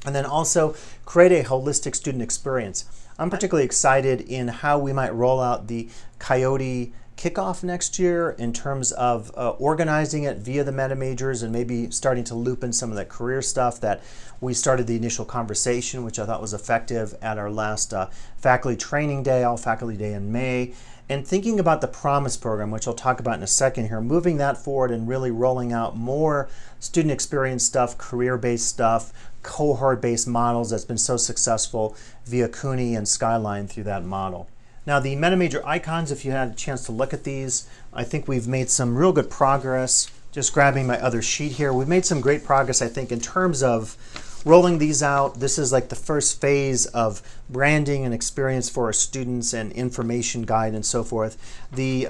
And then also create a holistic student experience. I'm particularly excited in how we might roll out the Coyote kickoff next year in terms of organizing it via the MetaMajors and maybe starting to loop in some of that career stuff that we started the initial conversation, which I thought was effective at our last faculty training day, all faculty day in May. And thinking about the Promise program, which I'll talk about in a second here, moving that forward and really rolling out more student experience stuff, career-based stuff, cohort-based models that's been so successful via CUNY and Skyline through that model. Now the MetaMajor icons, if you had a chance to look at these, I think we've made some real good progress. Just grabbing my other sheet here, we've made some great progress, I think, in terms of rolling these out. This is like the first phase of branding and experience for our students and information guide and so forth. The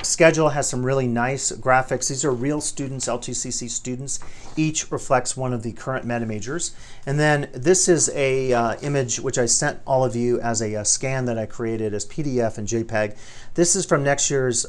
schedule has some really nice graphics. These are real students, LTCC students. Each reflects one of the current MetaMajors. And then this is a image which I sent all of you as a scan that I created as PDF and JPEG. This is from next year's,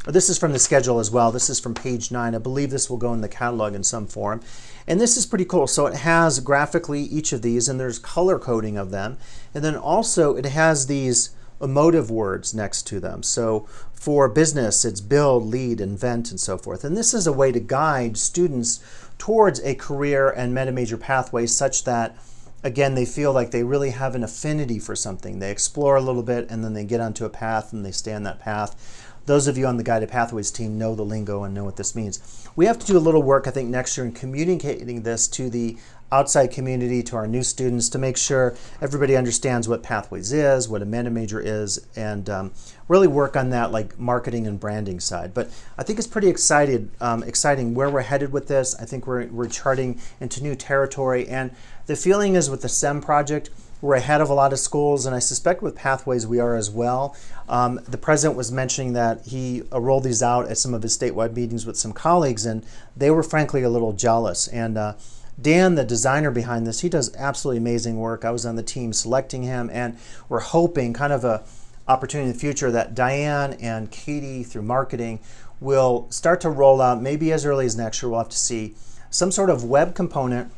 this is from the schedule as well. This is from page 9. I believe this will go in the catalog in some form. And this is pretty cool. So it has graphically each of these, and there's color coding of them. And then also it has these emotive words next to them. So for business, it's build, lead, invent, and so forth. And this is a way to guide students towards a career and MetaMajor pathway such that, again, they feel like they really have an affinity for something. They explore a little bit, and then they get onto a path, and they stay on that path. Those of you on the Guided Pathways team know the lingo and know what this means. We have to do a little work, I think, next year in communicating this to the outside community, to our new students, to make sure everybody understands what Pathways is, what a MetaMajor is, and really work on that like marketing and branding side. But I think it's pretty exciting where we're headed with this. I think we're charting into new territory, and the feeling is with the SEM project, we're ahead of a lot of schools, and I suspect with Pathways we are as well. The president was mentioning that he rolled these out at some of his statewide meetings with some colleagues, and they were frankly a little jealous. And Dan, the designer behind this, he does absolutely amazing work. I was on the team selecting him, and we're hoping, kind of a opportunity in the future, that Diane and Katie through marketing will start to roll out, maybe as early as next year, we'll have to see, some sort of web component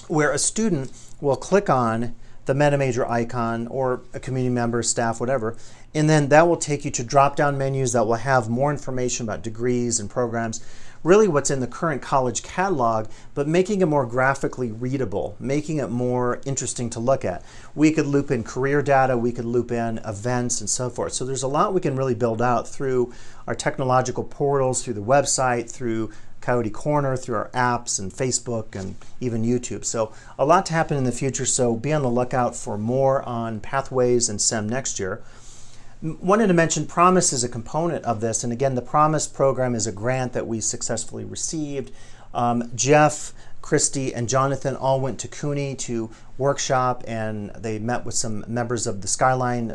where a student will click on the MetaMajor icon, or a community member, staff, whatever, and then that will take you to drop-down menus that will have more information about degrees and programs, really what's in the current college catalog, but making it more graphically readable, making it more interesting to look at. We could loop in career data, we could loop in events and so forth. So there's a lot we can really build out through our technological portals, through the website, through Coyote Corner, through our apps and Facebook and even YouTube. So a lot to happen in the future, so be on the lookout for more on Pathways and SEM next year. Wanted to mention Promise is a component of this, and again, the Promise program is a grant that we successfully received. Jeff, Christy, and Jonathan all went to CUNY to workshop, and they met with some members of the Skyline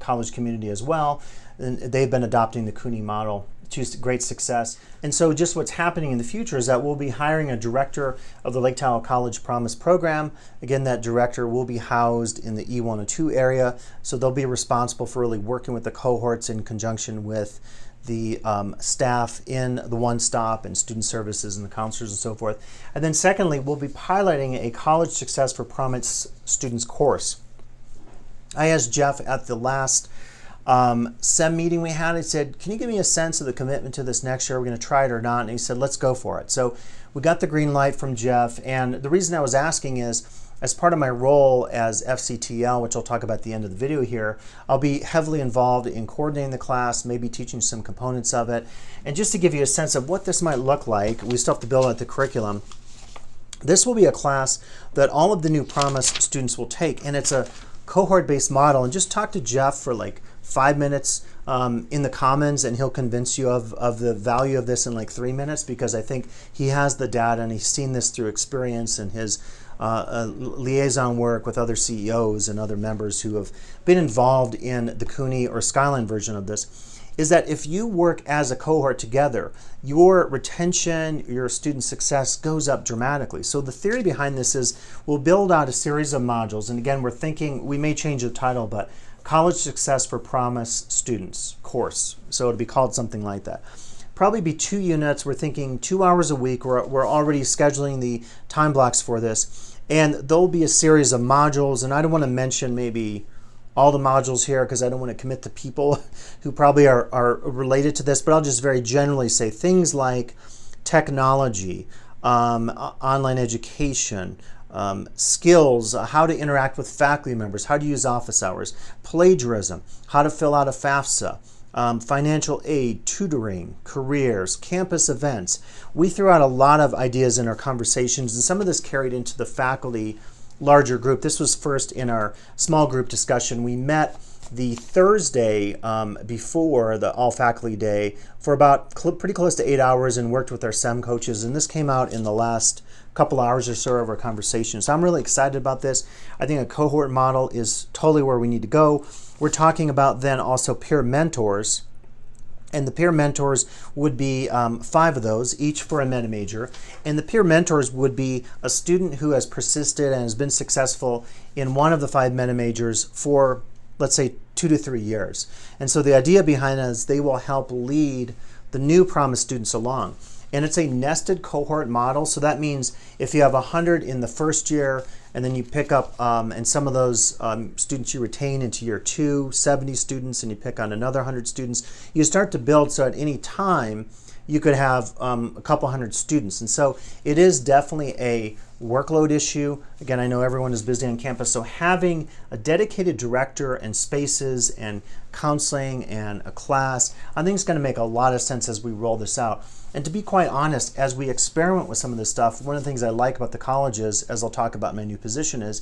college community as well. And they've been adopting the CUNY model to great success. And so just what's happening in the future is that we'll be hiring a director of the Lake Tahoe College Promise program. Again, that director will be housed in the E102 area, so they'll be responsible for really working with the cohorts in conjunction with the staff in the One Stop and student services and the counselors and so forth. And then secondly, we'll be piloting a College Success for Promise students course. I asked Jeff at the last SEM meeting we had, I said, can you give me a sense of the commitment to this next year? Are we going to try it or not? And he said, let's go for it. So we got the green light from Jeff, and the reason I was asking is, as part of my role as FCTL, which I'll talk about at the end of the video here, I'll be heavily involved in coordinating the class, maybe teaching some components of it. And just to give you a sense of what this might look like, we still have to build out the curriculum. This will be a class that all of the new Promise students will take, and it's a cohort-based model. And just talk to Jeff for like 5 minutes in the Commons, and he'll convince you of the value of this in like 3 minutes, because I think he has the data and he's seen this through experience and his liaison work with other CEOs and other members who have been involved in the CUNY or Skyline version of this. Is that if you work as a cohort together, your retention, your student success goes up dramatically. So the theory behind this is we'll build out a series of modules. And again, we're thinking, we may change the title, but College Success for Promise Students course. So it'll be called something like that. Probably be 2 units. We're thinking 2 hours a week. We're already scheduling the time blocks for this. And there'll be a series of modules. And I don't want to mention maybe all the modules here because I don't want to commit to people who probably are related to this, but I'll just very generally say things like technology, online education, skills, how to interact with faculty members, how to use office hours, plagiarism, how to fill out a FAFSA, financial aid, tutoring, careers, campus events. We threw out a lot of ideas in our conversations, and some of this carried into the faculty larger group. This was first in our small group discussion. We met the Thursday before the all faculty day for about pretty close to 8 hours and worked with our SEM coaches, and this came out in the last couple hours or so of our conversation. So I'm really excited about this. I think a cohort model is totally where we need to go. We're talking about then also peer mentors. And the peer mentors would be 5 of those, each for a MetaMajor. And the peer mentors would be a student who has persisted and has been successful in one of the 5 MetaMajors for, let's say, 2 to 3 years. And so the idea behind it is they will help lead the new Promise students along. And it's a nested cohort model. So that means if you have 100 in the first year, and then you pick up, and some of those students you retain into year 2, 70 students, and you pick on another 100 students, you start to build so at any time you could have a couple hundred students. And so it is definitely a workload issue. Again, I know everyone is busy on campus, so having a dedicated director and spaces and counseling and a class, I think it's going to make a lot of sense as we roll this out. And to be quite honest, as we experiment with some of this stuff, one of the things I like about the colleges, as I'll talk about in my new position, is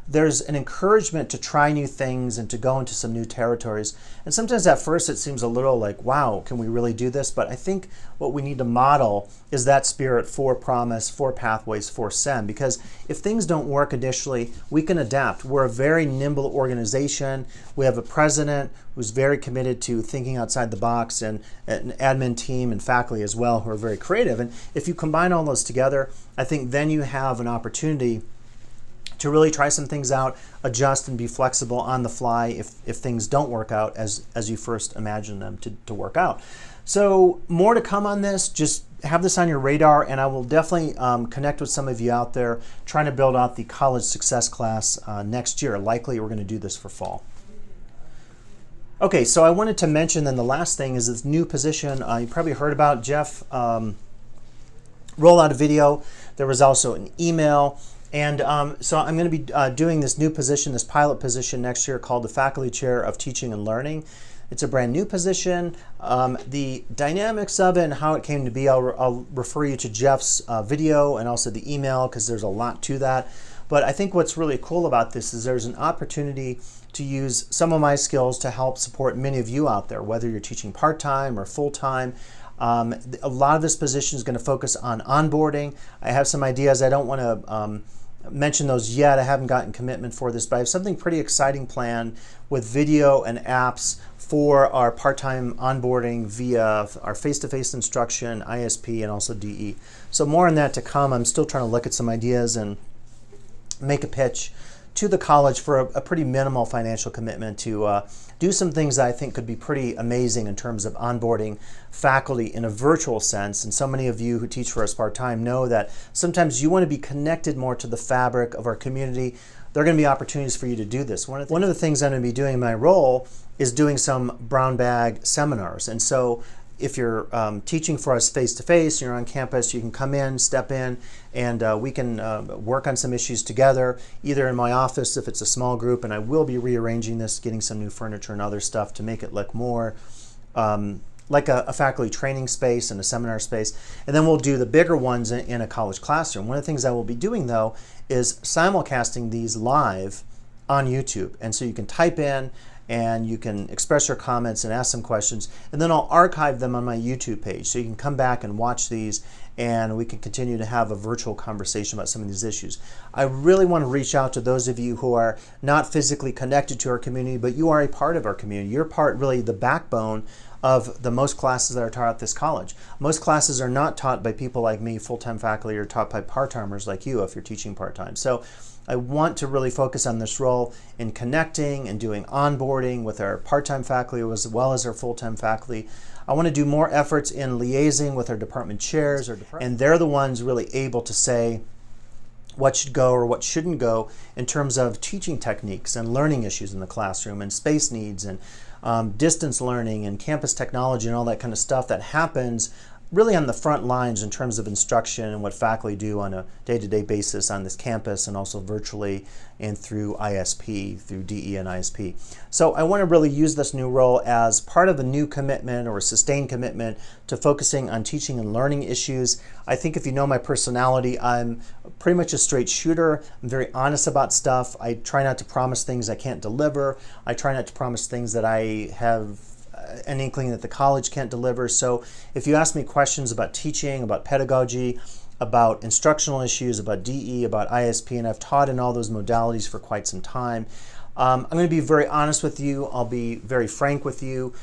there's an encouragement to try new things and to go into some new territories. And sometimes at first it seems a little like, wow, can we really do this? But I think what we need to model is that spirit for Promise, for Pathways, for SEM. Because if things don't work initially, we can adapt. We're a very nimble organization. We have a president who's very committed to thinking outside the box, and an admin team and faculty as well who are very creative. And if you combine all those together, I think then you have an opportunity to really try some things out, adjust and be flexible on the fly if things don't work out as you first imagined them to work out. So more to come on this. Just have this on your radar, and I will definitely connect with some of you out there trying to build out the college success class next year. Likely we're going to do this for fall. Okay, so I wanted to mention then the last thing is this new position. You probably heard about Jeff roll out a video. There was also an email. And so I'm going to be doing this new position, this pilot position next year called the Faculty Chair of Teaching and Learning. It's a brand new position. The dynamics of it and how it came to be, I'll refer you to Jeff's video and also the email because there's a lot to that. But I think what's really cool about this is there's an opportunity to use some of my skills to help support many of you out there, whether you're teaching part-time or full-time. A lot of this position is going to focus on onboarding. I have some ideas. I don't want to mention those yet. I haven't gotten commitment for this, but I have something pretty exciting planned with video and apps for our part-time onboarding via our face-to-face instruction, ISP, and also DE. So more on that to come. I'm still trying to look at some ideas and make a pitch to the college for a pretty minimal financial commitment to do some things that I think could be pretty amazing in terms of onboarding faculty in a virtual sense. And so many of you who teach for us part-time know that sometimes you want to be connected more to the fabric of our community. There are going to be opportunities for you to do this. One of the things I'm going to be doing in my role is doing some brown bag seminars. And so if you're teaching for us face-to-face, you're on campus, you can come in, step in, and we can work on some issues together, either in my office if it's a small group, and I will be rearranging this, getting some new furniture and other stuff to make it look more like a faculty training space and a seminar space, and then we'll do the bigger ones in a college classroom. One of the things I will be doing though is simulcasting these live on YouTube, and so you can type in and you can express your comments and ask some questions, and then I'll archive them on my YouTube page so you can come back and watch these and we can continue to have a virtual conversation about some of these issues. I really want to reach out to those of you who are not physically connected to our community, but you are a part of our community. You're part, really the backbone of the most classes that are taught at this college. Most classes are not taught by people like me, full-time faculty, or taught by part-timers like you if you're teaching part-time. So I want to really focus on this role in connecting and doing onboarding with our part-time faculty as well as our full-time faculty. I want to do more efforts in liaising with our department chairs, and they're the ones really able to say what should go or what shouldn't go in terms of teaching techniques and learning issues in the classroom and space needs and distance learning and campus technology and all that kind of stuff that happens really on the front lines in terms of instruction and what faculty do on a day-to-day basis on this campus and also virtually and through ISP, through DE and ISP. So I want to really use this new role as part of a new commitment or a sustained commitment to focusing on teaching and learning issues. I think if you know my personality, I'm pretty much a straight shooter. I'm very honest about stuff. I try not to promise things I can't deliver. I try not to promise things that I have an inkling that the college can't deliver. So if you ask me questions about teaching, about pedagogy, about instructional issues, about DE, about ISP, and I've taught in all those modalities for quite some time, I'm going to be very honest with you. I'll be very frank with you.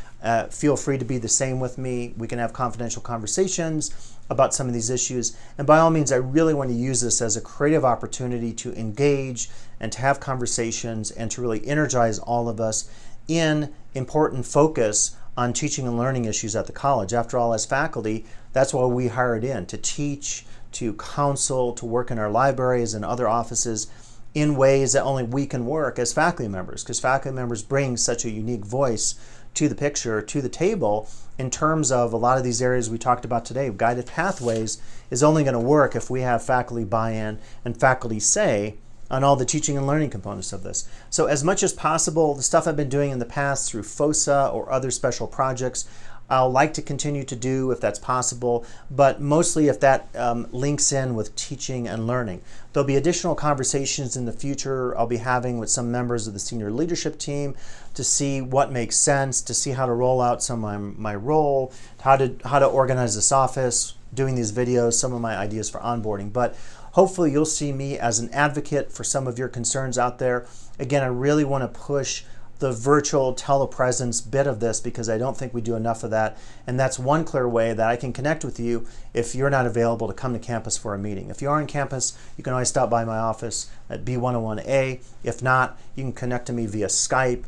Feel free to be the same with me. We can have confidential conversations about some of these issues. And by all means, I really want to use this as a creative opportunity to engage and to have conversations and to really energize all of us in important focus on teaching and learning issues at the college. After all, as faculty, that's why we hired in, to teach, to counsel, to work in our libraries and other offices in ways that only we can work as faculty members, because faculty members bring such a unique voice to the picture, to the table, in terms of a lot of these areas we talked about today. Guided Pathways is only going to work if we have faculty buy-in and faculty say on all the teaching and learning components of this. So as much as possible, the stuff I've been doing in the past through FOSA or other special projects, I'll like to continue to do if that's possible, but mostly if that links in with teaching and learning. There'll be additional conversations in the future I'll be having with some members of the senior leadership team to see what makes sense, to see how to roll out some of my role, how to organize this office, doing these videos, some of my ideas for onboarding. But hopefully you'll see me as an advocate for some of your concerns out there. Again, I really want to push the virtual telepresence bit of this because I don't think we do enough of that. And that's one clear way that I can connect with you if you're not available to come to campus for a meeting. If you are on campus, you can always stop by my office at B101A. If not, you can connect to me via Skype,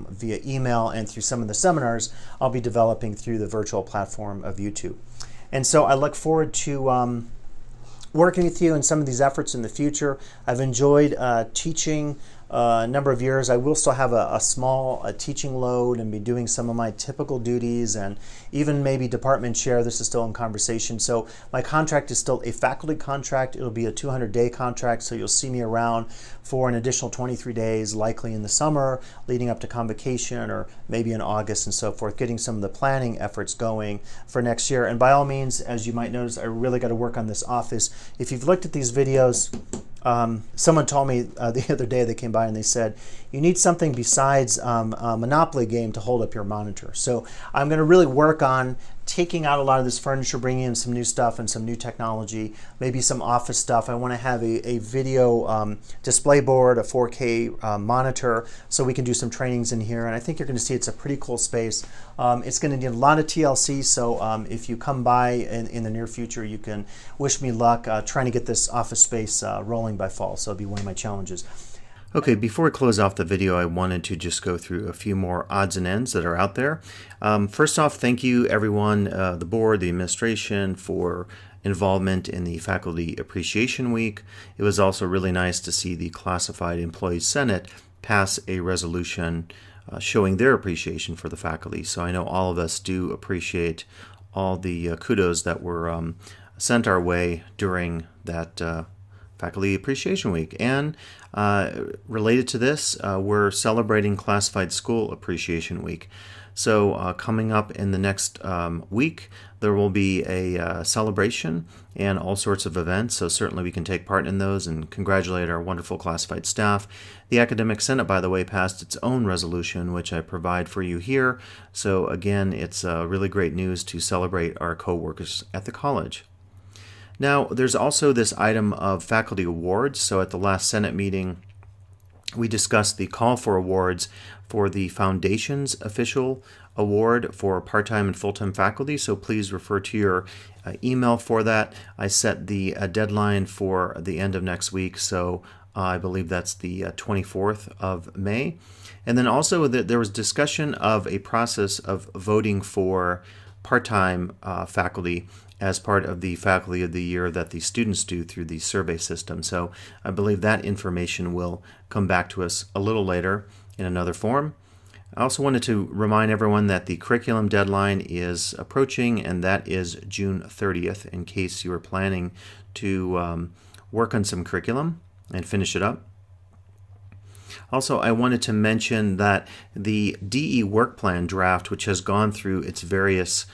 via email, and through some of the seminars I'll be developing through the virtual platform of YouTube. And so I look forward to working with you in some of these efforts in the future. I've enjoyed teaching a number of years. I will still have a small teaching load and be doing some of my typical duties and even maybe department chair. This is still in conversation. So my contract is still a faculty contract. It'll be a 200-day contract, so you'll see me around for an additional 23 days, likely in the summer, leading up to convocation or maybe in August and so forth, getting some of the planning efforts going for next year. And by all means, as you might notice, I really got to work on this office. If you've looked at these videos, someone told me the other day, they came by and they said, you need something besides a Monopoly game to hold up your monitor. So I'm going to really work on taking out a lot of this furniture, bringing in some new stuff and some new technology, maybe some office stuff. I want to have a video display board, a 4K monitor, so we can do some trainings in here. And I think you're going to see it's a pretty cool space. It's going to need a lot of TLC, so if you come by in the near future, you can wish me luck trying to get this office space rolling by fall. So it'll be one of my challenges. Okay, before we close off the video, I wanted to just go through a few more odds and ends that are out there. First off, thank you everyone, the board, the administration, for involvement in the Faculty Appreciation Week. It was also really nice to see the Classified Employees Senate pass a resolution showing their appreciation for the faculty. So I know all of us do appreciate all the kudos that were sent our way during that Faculty Appreciation Week. And related to this, we're celebrating Classified School Appreciation Week. So coming up in the next week, there will be a celebration and all sorts of events. So certainly we can take part in those and congratulate our wonderful classified staff. The Academic Senate, by the way, passed its own resolution, which I provide for you here. So again, it's really great news to celebrate our co-workers at the college. Now, there's also this item of faculty awards. So at the last Senate meeting, we discussed the call for awards for the Foundation's official award for part-time and full-time faculty. So please refer to your email for that. I set the deadline for the end of next week. So I believe that's the 24th of May. And then also there was discussion of a process of voting for part-time faculty as part of the Faculty of the Year that the students do through the survey system. So I believe that information will come back to us a little later in another form. I also wanted to remind everyone that the curriculum deadline is approaching, and that is June 30th, in case you are planning to work on some curriculum and finish it up. Also, I wanted to mention that the DE work plan draft, which has gone through its various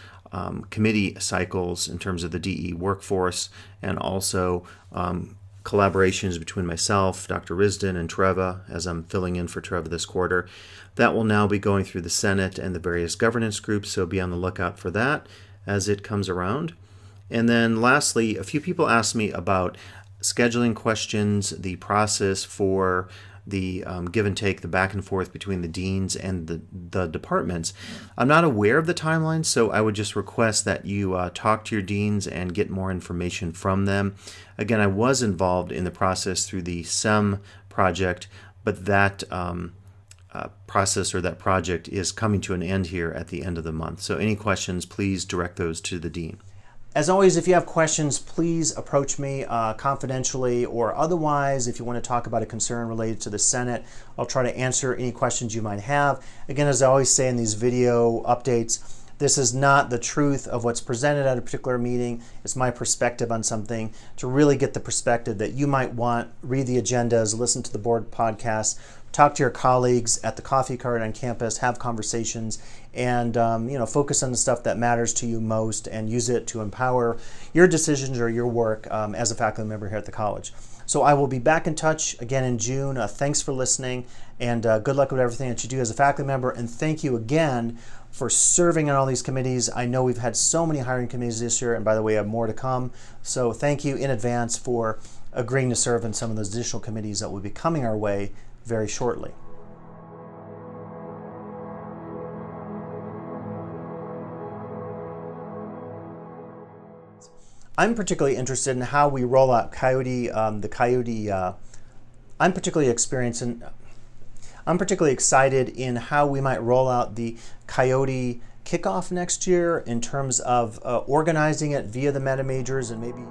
committee cycles in terms of the DE workforce, and also collaborations between myself, Dr. Risden, and Treva, as I'm filling in for Treva this quarter. That will now be going through the Senate and the various governance groups, so be on the lookout for that as it comes around. And then lastly, a few people asked me about scheduling questions, the process for the give and take, the back and forth between the deans and the departments. I'm not aware of the timeline, so I would just request that you talk to your deans and get more information from them. Again, I was involved in the process through the SEM project, but that process or that project is coming to an end here at the end of the month. So any questions, please direct those to the dean. As always, if you have questions, please approach me confidentially or otherwise. If you want to talk about a concern related to the Senate, I'll try to answer any questions you might have. Again, as I always say in these video updates, this is not the truth of what's presented at a particular meeting. It's my perspective on something to really get the perspective that you might want. Read the agendas, listen to the board podcasts, talk to your colleagues at the coffee cart on campus, have conversations, and focus on the stuff that matters to you most and use it to empower your decisions or your work as a faculty member here at the college. So I will be back in touch again in June. Thanks for listening, and good luck with everything that you do as a faculty member. And thank you again for serving on all these committees. I know we've had so many hiring committees this year, and by the way, I have more to come. So thank you in advance for agreeing to serve in some of those additional committees that will be coming our way very shortly. I'm particularly interested in how we roll out Coyote, I'm particularly excited in how we might roll out the Coyote kickoff next year in terms of organizing it via the MetaMajors and maybe